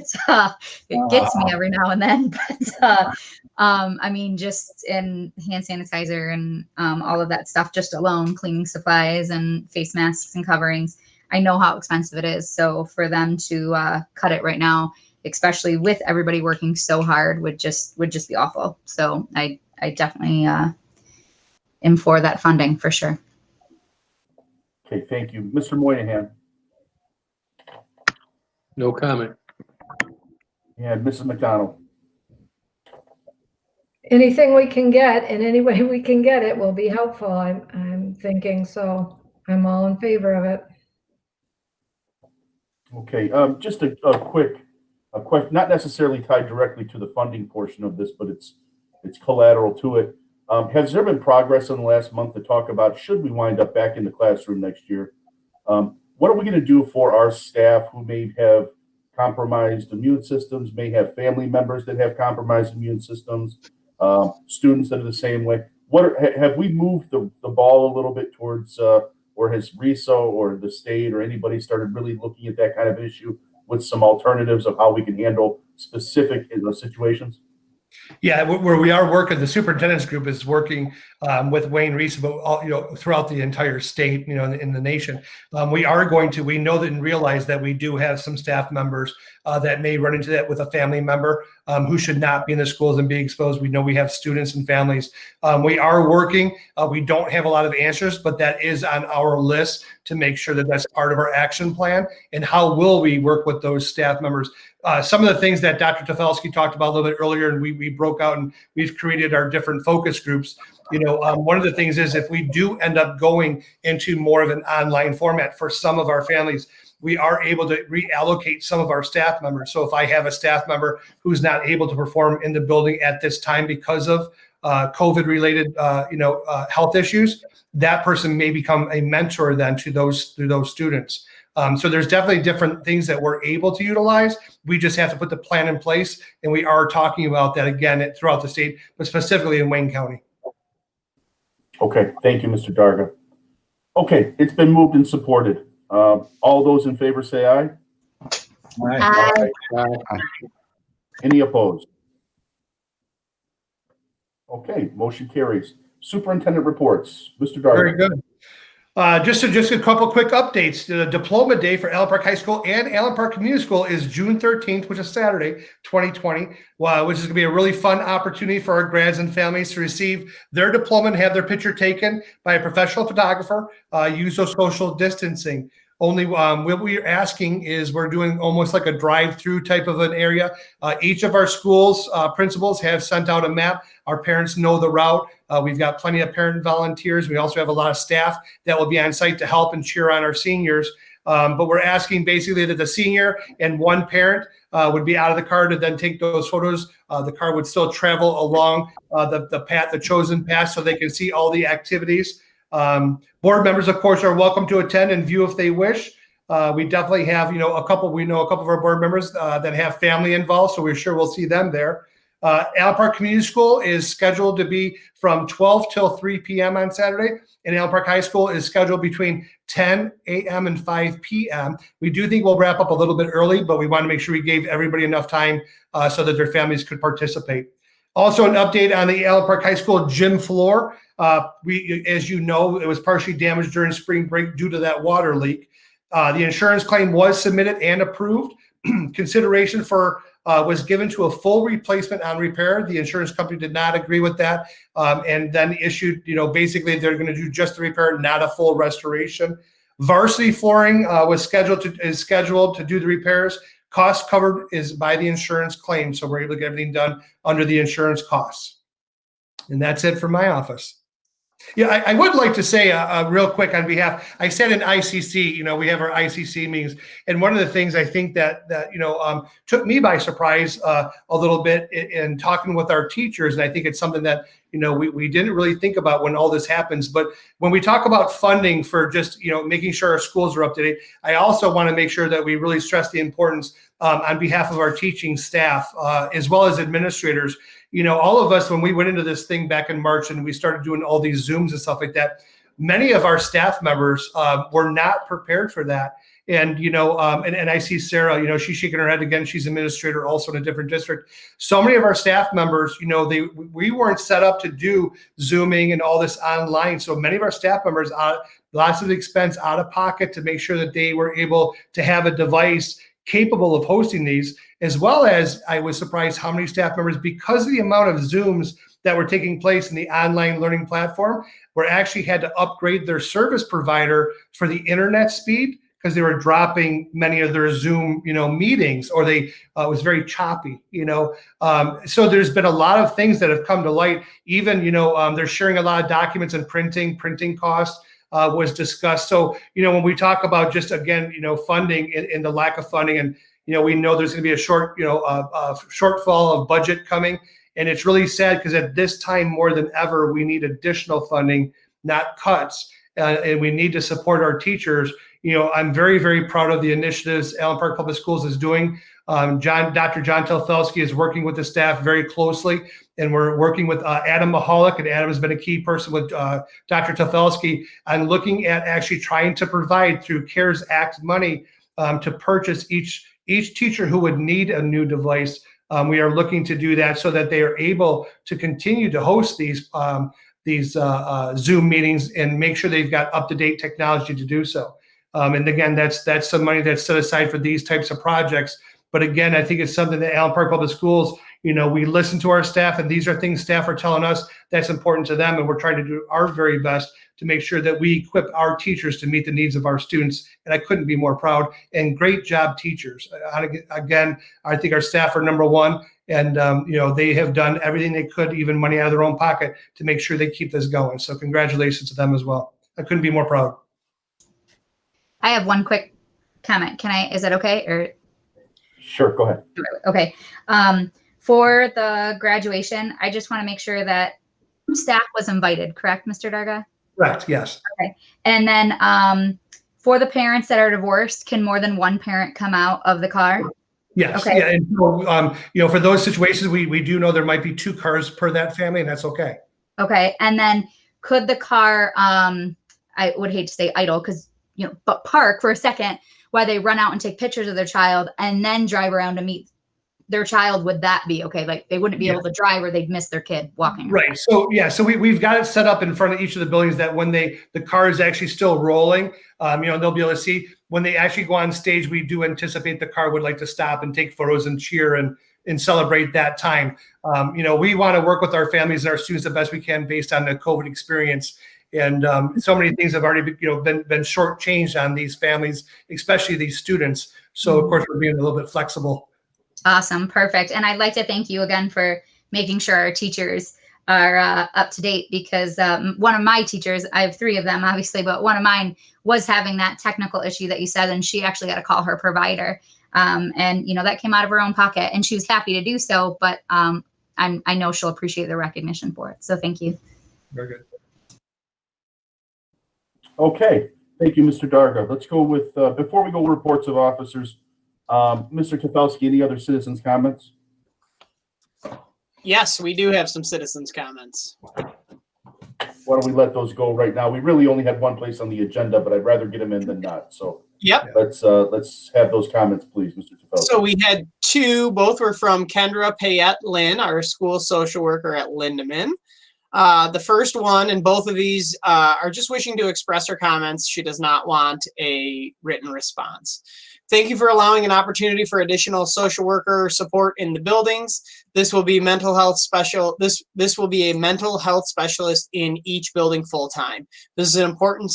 gets me every now and then. But I mean, just in hand sanitizer and all of that stuff, just alone, cleaning supplies and face masks and coverings, I know how expensive it is. So for them to cut it right now, especially with everybody working so hard, would just be awful. So I definitely am for that funding for sure.
Okay, thank you. Mr. Moynihan?
No comment.
And Mrs. McDonald?
Anything we can get and any way we can get it will be helpful. I'm thinking, so I'm all in favor of it.
Okay, just a quick question, not necessarily tied directly to the funding portion of this, but it's collateral to it. Has there been progress in the last month to talk about, should we wind up back in the classroom next year? What are we going to do for our staff who may have compromised immune systems, may have family members that have compromised immune systems, students that are the same way? Have we moved the ball a little bit towards, or has RISO or the state or anybody started really looking at that kind of issue with some alternatives of how we can handle specific situations?
Yeah, where we are working, the superintendent's group is working with Wayne Reese about throughout the entire state, in the nation. We know that and realize that we do have some staff members that may run into that with a family member who should not be in the schools and be exposed. We know we have students and families. We are working. We don't have a lot of answers, but that is on our list to make sure that that's part of our action plan. And how will we work with those staff members? Some of the things that Dr. Tefelsky talked about a little bit earlier, and we broke out and we've created our different focus groups. One of the things is if we do end up going into more of an online format for some of our families, we are able to reallocate some of our staff members. So if I have a staff member who's not able to perform in the building at this time because of COVID-related, health issues, that person may become a mentor then to those students. So there's definitely different things that we're able to utilize. We just have to put the plan in place, and we are talking about that again throughout the state, but specifically in Wayne County.
Okay, thank you, Mr. Dargo. Okay, it's been moved and supported. All those in favor say aye.
Aye.
Aye. Any opposed? Okay, motion carries. Superintendent reports, Mr. Dargo.
Very good. Just a couple quick updates. The Diploma Day for Allen Park High School and Allen Park Community School is June 13th, which is Saturday, 2020, which is going to be a really fun opportunity for our grads and families to receive their diploma and have their picture taken by a professional photographer, use of social distancing. Only what we're asking is we're doing almost like a drive-through type of an area. Each of our schools principals have sent out a map. Our parents know the route. We've got plenty of parent volunteers. We also have a lot of staff that will be on site to help and cheer on our seniors. But we're asking basically that the senior and one parent would be out of the car to then take those photos. The car would still travel along the chosen path so they can see all the activities. Board members, of course, are welcome to attend and view if they wish. We definitely have, a couple of our board members that have family involved, so we're sure we'll see them there. Allen Park Community School is scheduled to be from 12 till 3 p.m. on Saturday, and Allen Park High School is scheduled between 10 a.m. and 5 p.m. We do think we'll wrap up a little bit early, but we want to make sure we gave everybody enough time so that their families could participate. Also, an update on the Allen Park High School gym floor. As you know, it was partially damaged during spring break due to that water leak. The insurance claim was submitted and approved. Consideration was given to a full replacement on repair. The insurance company did not agree with that, and then issued, basically they're going to do just the repair, not a full restoration. Varsity flooring is scheduled to do the repairs. Cost covered is by the insurance claim, so we're able to get everything done under the insurance costs. And that's it from my office. Yeah, I would like to say real quick on behalf, I said in ICC, we have our ICC meetings, and one of the things I think that took me by surprise a little bit in talking with our teachers, and I think it's something that we didn't really think about when all this happens, but when we talk about funding for just making sure our schools are up to date, I also want to make sure that we really stress the importance on behalf of our teaching staff as well as administrators. All of us, when we went into this thing back in March and we started doing all these Zooms and stuff like that, many of our staff members were not prepared for that. And, and I see Sarah, she's shaking her head again. She's administrator also in a different district. So many of our staff members, we weren't set up to do Zooming and all this online. So many of our staff members, lots of expense out of pocket to make sure that they were able to have a device capable of hosting these, as well as I was surprised how many staff members, because of the amount of Zooms that were taking place in the online learning platform, were actually had to upgrade their service provider for the internet speed because they were dropping many of their Zoom, meetings, or it was very choppy, So there's been a lot of things that have come to light. Even, they're sharing a lot of documents and printing costs. was discussed. So, when we talk about just, again, funding and the lack of funding, and, we know there's going to be a shortfall of budget coming. And it's really sad because at this time, more than ever, we need additional funding, not cuts. And we need to support our teachers. I'm very, very proud of the initiatives Allen Park Public Schools is doing. Dr. John Telfelski is working with the staff very closely, and we're working with Adam Mahalik, and Adam has been a key person with Dr. Telfelski on looking at actually trying to provide through CARES Act money to purchase each teacher who would need a new device. We are looking to do that so that they are able to continue to host these Zoom meetings and make sure they've got up-to-date technology to do so. And again, that's some money that's set aside for these types of projects. But again, I think it's something that Allen Park Public Schools, we listen to our staff, and these are things staff are telling us that's important to them. And we're trying to do our very best to make sure that we equip our teachers to meet the needs of our students. And I couldn't be more proud. And great job, teachers. Again, I think our staff are number one. And, they have done everything they could, even money out of their own pocket, to make sure they keep this going. So congratulations to them as well. I couldn't be more proud.
I have one quick comment. Is that okay? Or
Sure, go ahead.
okay. For the graduation, I just want to make sure that staff was invited, correct, Mr. Dargo?
Correct, yes.
Okay. And then for the parents that are divorced, can more than one parent come out of the car?
Yes.
Okay.
Yeah. And so, for those situations, we do know there might be 2 cars per that family, and that's okay.
Okay. And then could the car, I would hate to say idle but park for a second while they run out and take pictures of their child and then drive around to meet their child? Would that be okay? Like they wouldn't be able to drive, or they'd miss their kid walking.
Right. So we've got it set up in front of each of the buildings that when the car is actually still rolling, they'll be able to see when they actually go on stage. We do anticipate the car would like to stop and take photos and cheer and celebrate that time. We want to work with our families and our students the best we can based on the COVID experience. And so many things have already been shortchanged on these families, especially these students. So of course we're being a little bit flexible.
Awesome. Perfect. And I'd like to thank you again for making sure our teachers are up to date, because one of my teachers, I have 3 of them obviously, but one of mine was having that technical issue that you said, and she actually got to call her provider. And that came out of her own pocket, and she was happy to do so, but I know she'll appreciate the recognition for it. So thank you.
Very good.
Okay, thank you, Mr. Dargo. Let's go with, before we go with reports of officers, Mr. Telfelski, any other citizens' comments?
Yes, we do have some citizens' comments.
Why don't we let those go right now? We really only had one place on the agenda, but I'd rather get them in than not. So
Yep.
let's have those comments, please, Mr. Telfelski.
So we had 2, both were from Kendra Payette Lynn, our school social worker at Lindeman. The first one, and both of these are just wishing to express her comments. She does not want a written response. Thank you for allowing an opportunity for additional social worker support in the buildings. This will be mental health special. This will be a mental health specialist in each building full time. This is an important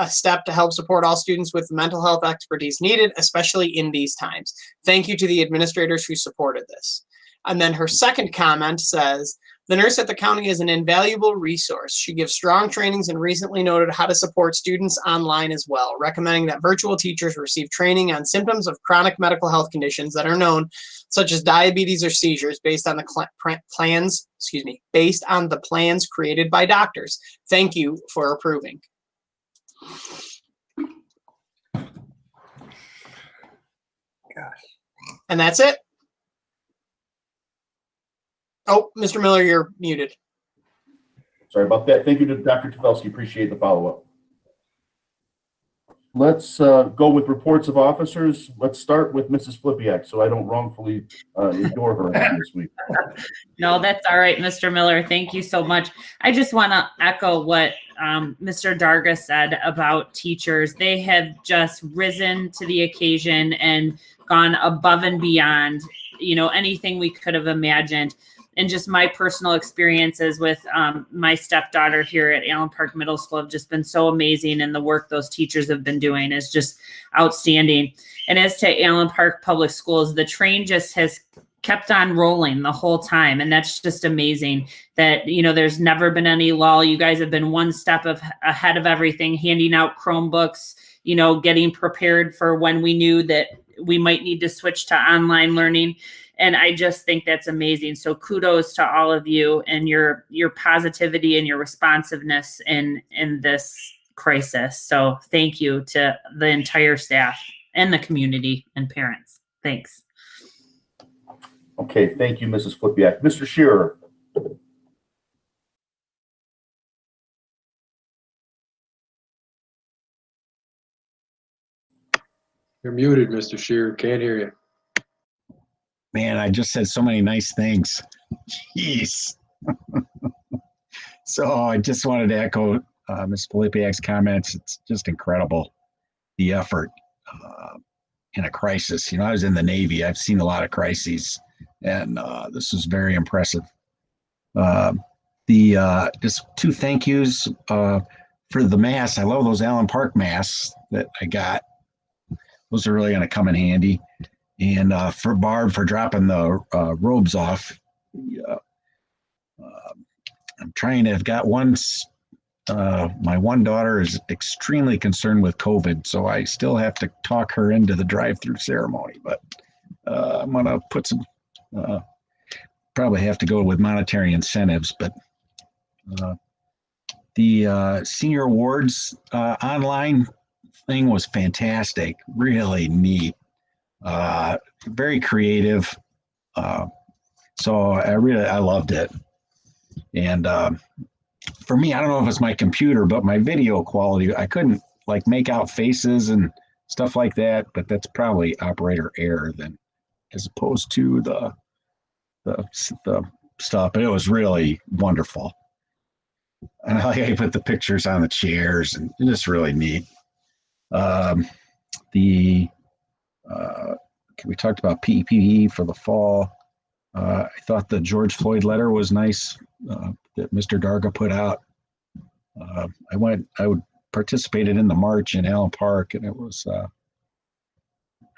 step to help support all students with the mental health expertise needed, especially in these times. Thank you to the administrators who supported this. And then her second comment says, the nurse at the county is an invaluable resource. She gives strong trainings and recently noted how to support students online as well, recommending that virtual teachers receive training on symptoms of chronic medical health conditions that are known, such as diabetes or seizures, based on the plans created by doctors. Thank you for approving.
Gosh.
And that's it. Oh, Mr. Miller, you're muted.
Sorry about that. Thank you to Dr. Telfelski. Appreciate the follow-up. Let's go with reports of officers. Let's start with Mrs. Flipiak, so I don't wrongfully ignore her this week.
No, that's all right, Mr. Miller. Thank you so much. I just want to echo what Mr. Dargo said about teachers. They have just risen to the occasion and gone above and beyond, anything we could have imagined. And just my personal experiences with my stepdaughter here at Allen Park Middle School have just been so amazing. And the work those teachers have been doing is just outstanding. And as to Allen Park Public Schools, the train just has kept on rolling the whole time. And that's just amazing that, there's never been any lull. You guys have been one step ahead of everything, handing out Chromebooks, getting prepared for when we knew that we might need to switch to online learning. And I just think that's amazing. So kudos to all of you and your positivity and your responsiveness in this crisis. So thank you to the entire staff and the community and parents. Thanks.
Okay, thank you, Mrs. Flipiak. Mr. Shearer.
You're muted, Mr. Shearer. Can't hear you.
Man, I just said so many nice things. Jeez. So I just wanted to echo Ms. Filipiak's comments. It's just incredible, the effort in a crisis. I was in the Navy. I've seen a lot of crises, and this was very impressive. Just two thank yous for the masks. I love those Allen Park masks that I got. Those are really going to come in handy. And for Barb for dropping the robes off. I'm trying to have got one. My one daughter is extremely concerned with COVID, so I still have to talk her into the drive-through ceremony. But I'm going to put some, probably have to go with monetary incentives. But the senior awards online thing was fantastic, really neat. Very creative. So I loved it. And for me, I don't know if it's my computer, but my video quality, I couldn't make out faces and stuff like that, but that's probably operator error as opposed to the stuff. But it was really wonderful. And I put the pictures on the chairs, and it's really neat. We talked about PPE for the fall. I thought the George Floyd letter was nice that Mr. Dargo put out. I participated in the march in Allen Park, and it was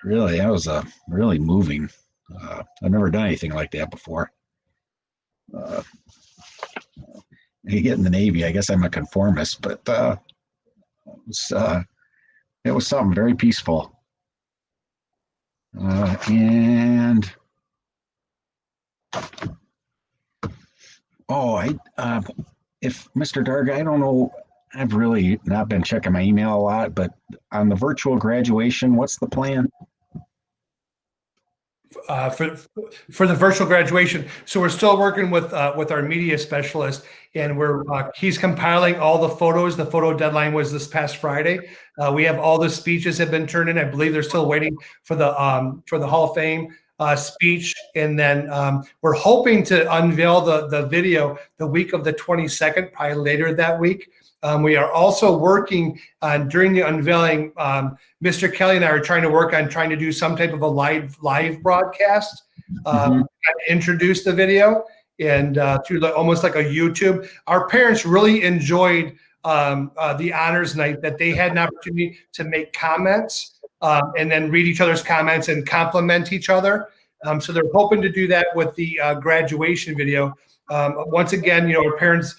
really moving. I've never done anything like that before. You get in the Navy, I guess I'm a conformist, but it was something very peaceful. And if Mr. Darga, I don't know, I've really not been checking my email a lot, but on the virtual graduation, what's the plan?
For the virtual graduation, so we're still working with our media specialist, and he's compiling all the photos. The photo deadline was this past Friday. We have all the speeches have been turned in. I believe they're still waiting for the Hall of Fame speech, and then we're hoping to unveil the video the week of the 22nd, probably later that week. We are also working on, during the unveiling, Mr. Kelly and I are trying to do some type of a live broadcast, introduce the video, and through almost like a YouTube. Our parents really enjoyed the honors night, that they had an opportunity to make comments and then read each other's comments and compliment each other. So they're hoping to do that with the graduation video. Once again, our parents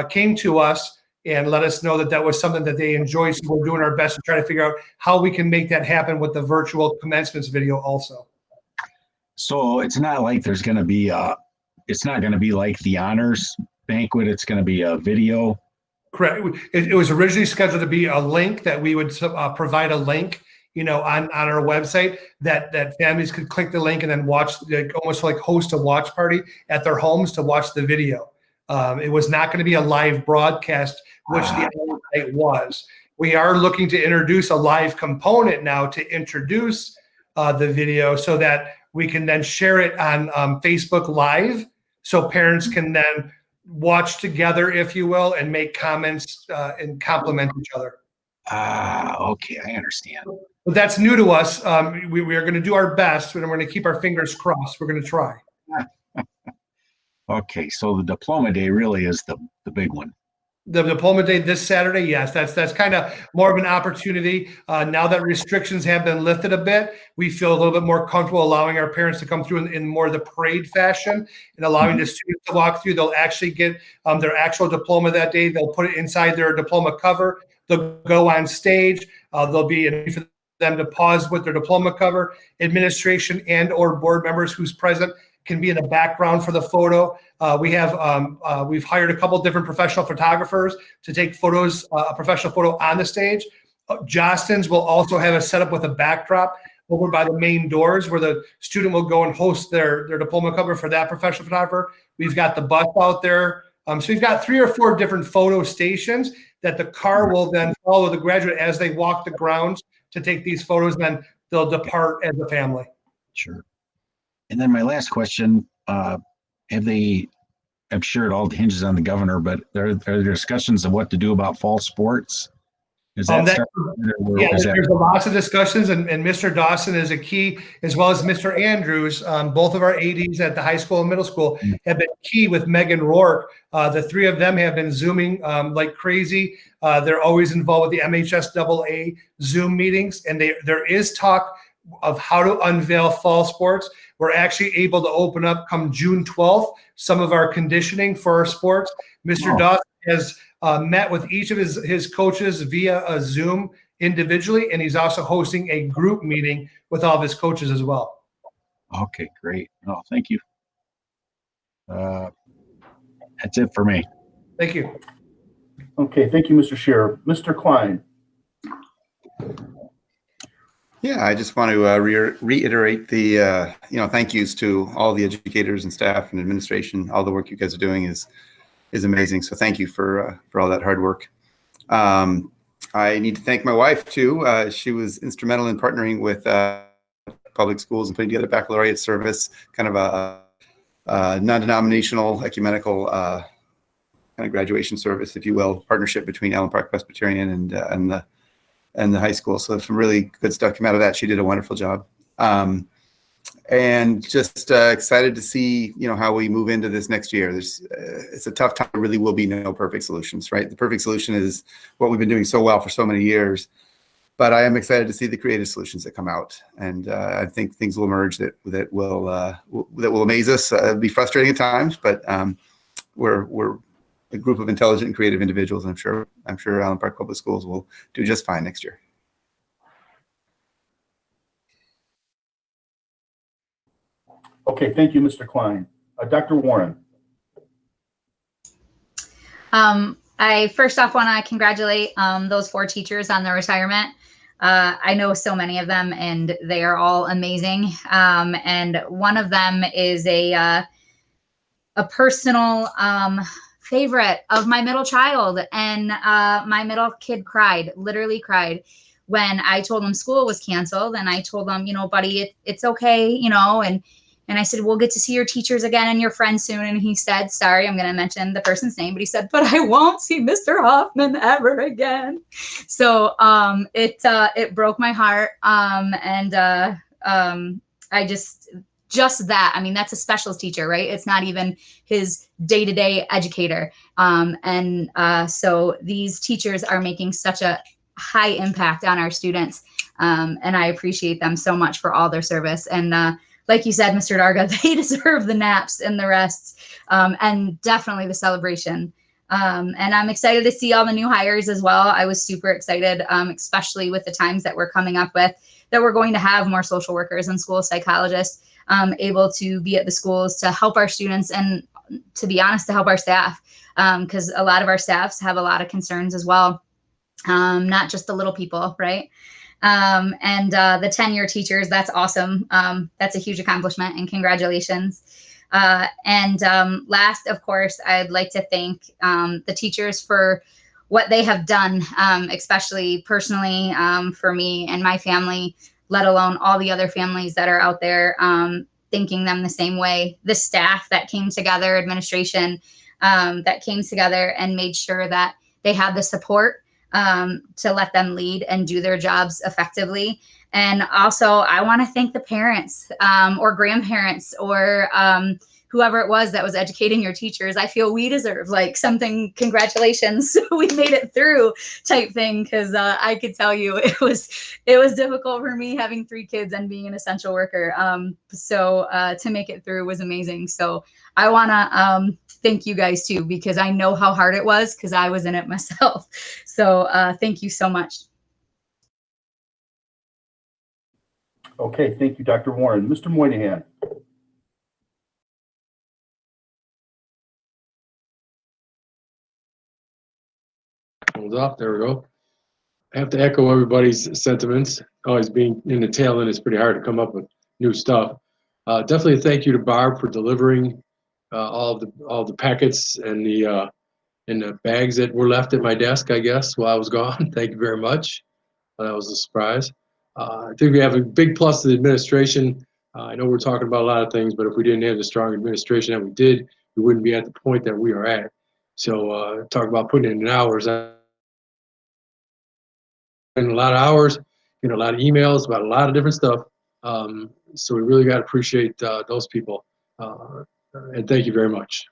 came to us and let us know that was something that they enjoyed. So we're doing our best to try to figure out how we can make that happen with the virtual commencements video also. So it's not like there's going to be it's not going to be like the honors banquet. It's going to be a video. Correct. It was originally scheduled to be a link that we would provide a link, on our website that families could click the link and then watch, almost like host a watch party at their homes to watch the video. It was not going to be a live broadcast, which the other night was. We are looking to introduce a live component now to introduce the video, so that we can then share it on Facebook Live, so parents can then watch together, if you will, and make comments and compliment each other. Okay, I understand. But that's new to us. We are going to do our best, and we're going to keep our fingers crossed. We're going to try. Okay, so the Diploma Day really is the big one. The Diploma Day this Saturday, yes, that's kind of more of an opportunity. Now that restrictions have been lifted a bit, we feel a little bit more comfortable allowing our parents to come through in more of the parade fashion and allowing the students to walk through. They'll actually get their actual diploma that day. They'll put it inside their diploma cover. They'll go on stage. There'll be a need for them to pause with their diploma cover. Administration and or board members who's present can be in the background for the photo. We've hired a couple different professional photographers to take photos, a professional photo on the stage. Jostens will also have a setup with a backdrop over by the main doors where the student will go and host their diploma cover for that professional photographer. We've got the bus out there. So we've got 3 or 4 different photo stations that the car will then follow the graduate as they walk the grounds to take these photos, and then they'll depart as a family.
Sure. And then my last question, I'm sure it all hinges on the governor, but are there discussions of what to do about fall sports? Is that
there's lots of discussions, and Mr. Dawson is a key, as well as Mr. Andrews. Both of our ADs at the high school and middle school have been key with Megan Rourke. The 3 of them have been Zooming like crazy. They're always involved with the MHSAA Zoom meetings, and there is talk of how to unveil fall sports. We're actually able to open up come June 12th some of our conditioning for our sports. Mr. Dawson has met with each of his coaches via a Zoom individually, and he's also hosting a group meeting with all of his coaches as well.
Okay, great. Oh, thank you. That's it for me.
Thank you.
Okay, thank you, Mr. Scheer. Mr. Klein.
Yeah, I just want to reiterate the thank yous to all the educators and staff and administration. All the work you guys are doing is amazing. So thank you for all that hard work. I need to thank my wife too. She was instrumental in partnering with public schools and putting together baccalaureate service, kind of a non-denominational ecumenical kind of graduation service, if you will, partnership between Allen Park Presbyterian and the high school. So some really good stuff came out of that. She did a wonderful job. And just excited to see, how we move into this next year. It's a tough time. There really will be no perfect solutions, right? The perfect solution is what we've been doing so well for so many years. But I am excited to see the creative solutions that come out, and I think things will emerge that will amaze us. It'll be frustrating at times, but we're a group of intelligent and creative individuals, and I'm sure Allen Park Public Schools will do just fine next year.
Okay, thank you, Mr. Klein. Dr. Warren.
I first off want to congratulate those 4 teachers on their retirement. I know so many of them, and they are all amazing. And one of them is a personal favorite of my middle child, and my middle kid literally cried when I told him school was canceled, and I told him, buddy, it's okay, and I said, we'll get to see your teachers again and your friends soon. And he said, sorry, I'm going to mention the person's name, but he said, but I won't see Mr. Hoffman ever again. So it broke my heart. I just that, I mean, that's a specials teacher, right? It's not even his day-to-day educator. So these teachers are making such a high impact on our students. And I appreciate them so much for all their service. And like you said, Mr. Dargo, they deserve the naps and the rests, and definitely the celebration. And I'm excited to see all the new hires as well. I was super excited, especially with the times that we're coming up with, that we're going to have more social workers and school psychologists able to be at the schools to help our students and, to be honest, to help our staff, because a lot of our staffs have a lot of concerns as well, not just the little people, right? The 10-year teachers, that's awesome. That's a huge accomplishment, and congratulations. Last, of course, I'd like to thank the teachers for what they have done, especially personally for me and my family, let alone all the other families that are out there thinking them the same way. The staff that came together, administration that came together and made sure that they had the support to let them lead and do their jobs effectively. And also, I want to thank the parents or grandparents or whoever it was that was educating your teachers, I feel we deserve like something, congratulations, we made it through type thing. Cause I could tell you it was difficult for me having 3 kids and being an essential worker. So to make it through was amazing. So I wanna thank you guys too, because I know how hard it was because I was in it myself. So thank you so much.
Okay, thank you, Dr. Warren. Mr. Moynihan.
Hold up, there we go. I have to echo everybody's sentiments. Always being in the tail end, it's pretty hard to come up with new stuff. Definitely a thank you to Barb for delivering all the packets and the bags that were left at my desk, I guess, while I was gone. Thank you very much. That was a surprise. I think we have a big plus to the administration. I know we're talking about a lot of things, but if we didn't have the strong administration that we did, we wouldn't be at the point that we are at. So talk about putting in hours. And a lot of hours, a lot of emails about a lot of different stuff. So we really got to appreciate those people. And thank you very much.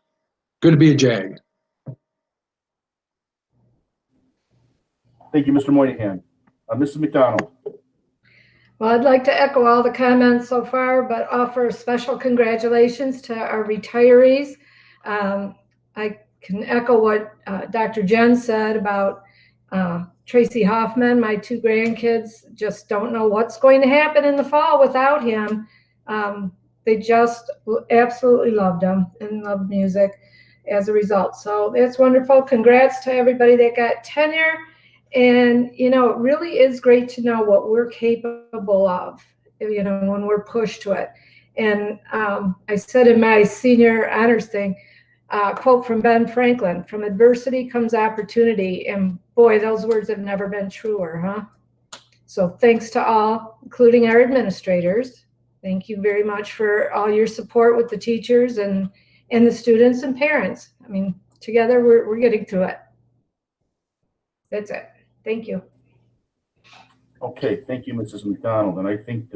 Good to be a JAG.
Thank you, Mr. Moynihan. Mrs. McDonald.
Well, I'd like to echo all the comments so far, but offer special congratulations to our retirees. I can echo what Dr. Jen said about Tracy Hoffman. My 2 grandkids just don't know what's going to happen in the fall without him. They just absolutely loved him and loved music as a result. So that's wonderful. Congrats to everybody that got tenure. And, it really is great to know what we're capable of, when we're pushed to it. And I said in my senior honors thing, quote from Ben Franklin, from adversity comes opportunity. And boy, those words have never been truer, huh? So thanks to all, including our administrators. Thank you very much for all your support with the teachers and the students and parents. I mean, together we're getting through it. That's it. Thank you.
Okay, thank you, Mrs. McDonald. And I think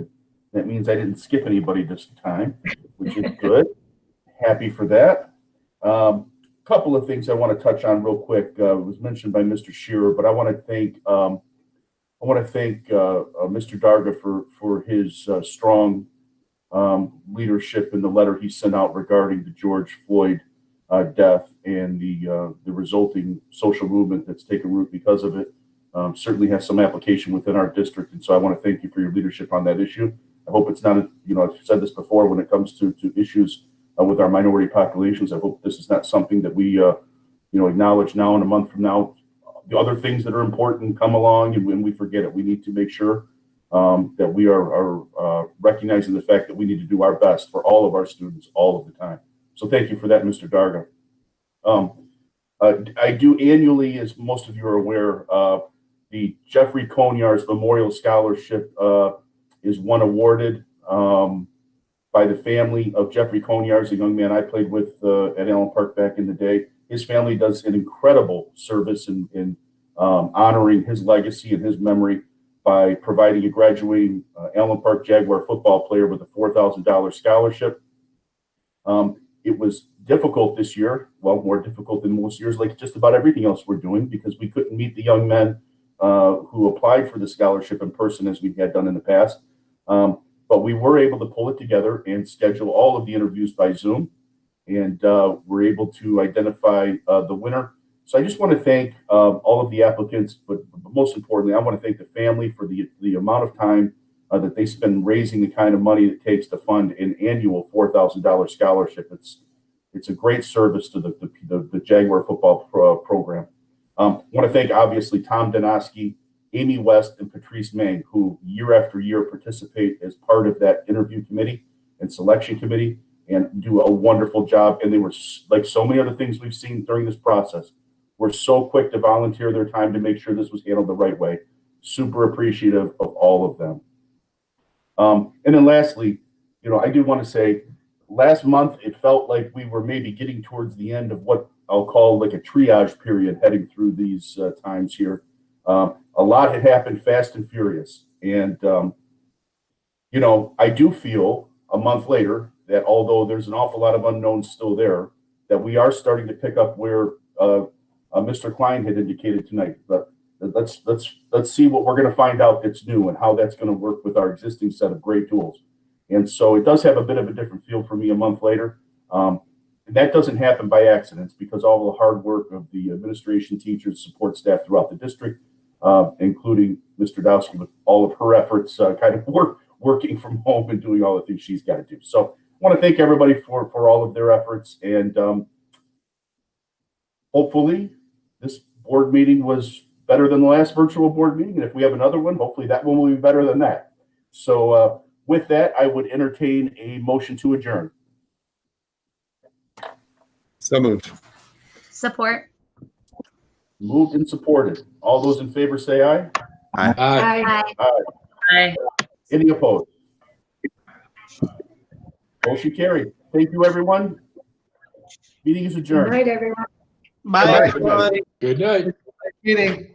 that means I didn't skip anybody this time, which is good. Happy for that. Couple of things I want to touch on real quick. It was mentioned by Mr. Shearer, but I want to thank Mr. Dargo for his strong leadership in the letter he sent out regarding the George Floyd death and the resulting social movement that's taken root because of it. Certainly has some application within our district, and so I want to thank you for your leadership on that issue. I hope it's not, I've said this before when it comes to issues with our minority populations. I hope this is not something that we, acknowledge now and a month from now. The other things that are important come along, and when we forget it, we need to make sure that we are recognizing the fact that we need to do our best for all of our students all of the time. So thank you for that, Mr. Dargo. I do annually, as most of you are aware, the Jeffrey Konyars Memorial Scholarship is one awarded by the family of Jeffrey Konyars, a young man I played with at Allen Park back in the day. His family does an incredible service in honoring his legacy and his memory by providing a graduating Allen Park Jaguar football player with a $4,000 scholarship. It was difficult this year, well, more difficult than most years, like just about everything else we're doing, because we couldn't meet the young men who applied for the scholarship in person as we had done in the past. But we were able to pull it together and schedule all of the interviews by Zoom, and we're able to identify the winner. So I just want to thank all of the applicants, but most importantly, I want to thank the family for the amount of time that they spend raising the kind of money it takes to fund an annual $4,000 scholarship. It's a great service to the Jaguar football program. I want to thank, obviously, Tom Donosky, Amy West, and Patrice Mang, who year after year participate as part of that interview committee and selection committee and do a wonderful job. And they were, like so many other things we've seen during this process, were so quick to volunteer their time to make sure this was handled the right way. Super appreciative of all of them. And then lastly, I do want to say, last month, it felt like we were maybe getting towards the end of what I'll call like a triage period heading through these times here. A lot had happened fast and furious. And, I do feel a month later that although there's an awful lot of unknowns still there, that we are starting to pick up where Mr. Klein had indicated tonight. But let's see what we're going to find out that's new and how that's going to work with our existing set of grade tools. And so it does have a bit of a different feel for me a month later. And that doesn't happen by accident. It's because all the hard work of the administration, teachers, support staff throughout the district, including Mr. Dowski with all of her efforts, kind of working from home and doing all the things she's got to do. So I want to thank everybody for all of their efforts. And hopefully this board meeting was better than the last virtual board meeting. And if we have another one, hopefully that one will be better than that. So with that, I would entertain a motion to adjourn.
So moved.
Support.
Moved and supported. All those in favor say aye.
Aye.
Aye.
Aye.
Aye.
Any opposed? Motion carried. Thank you, everyone. Meeting is
Good
adjourned.
night, everyone.
Bye,
Bye.
everybody.
Good night.
Meeting.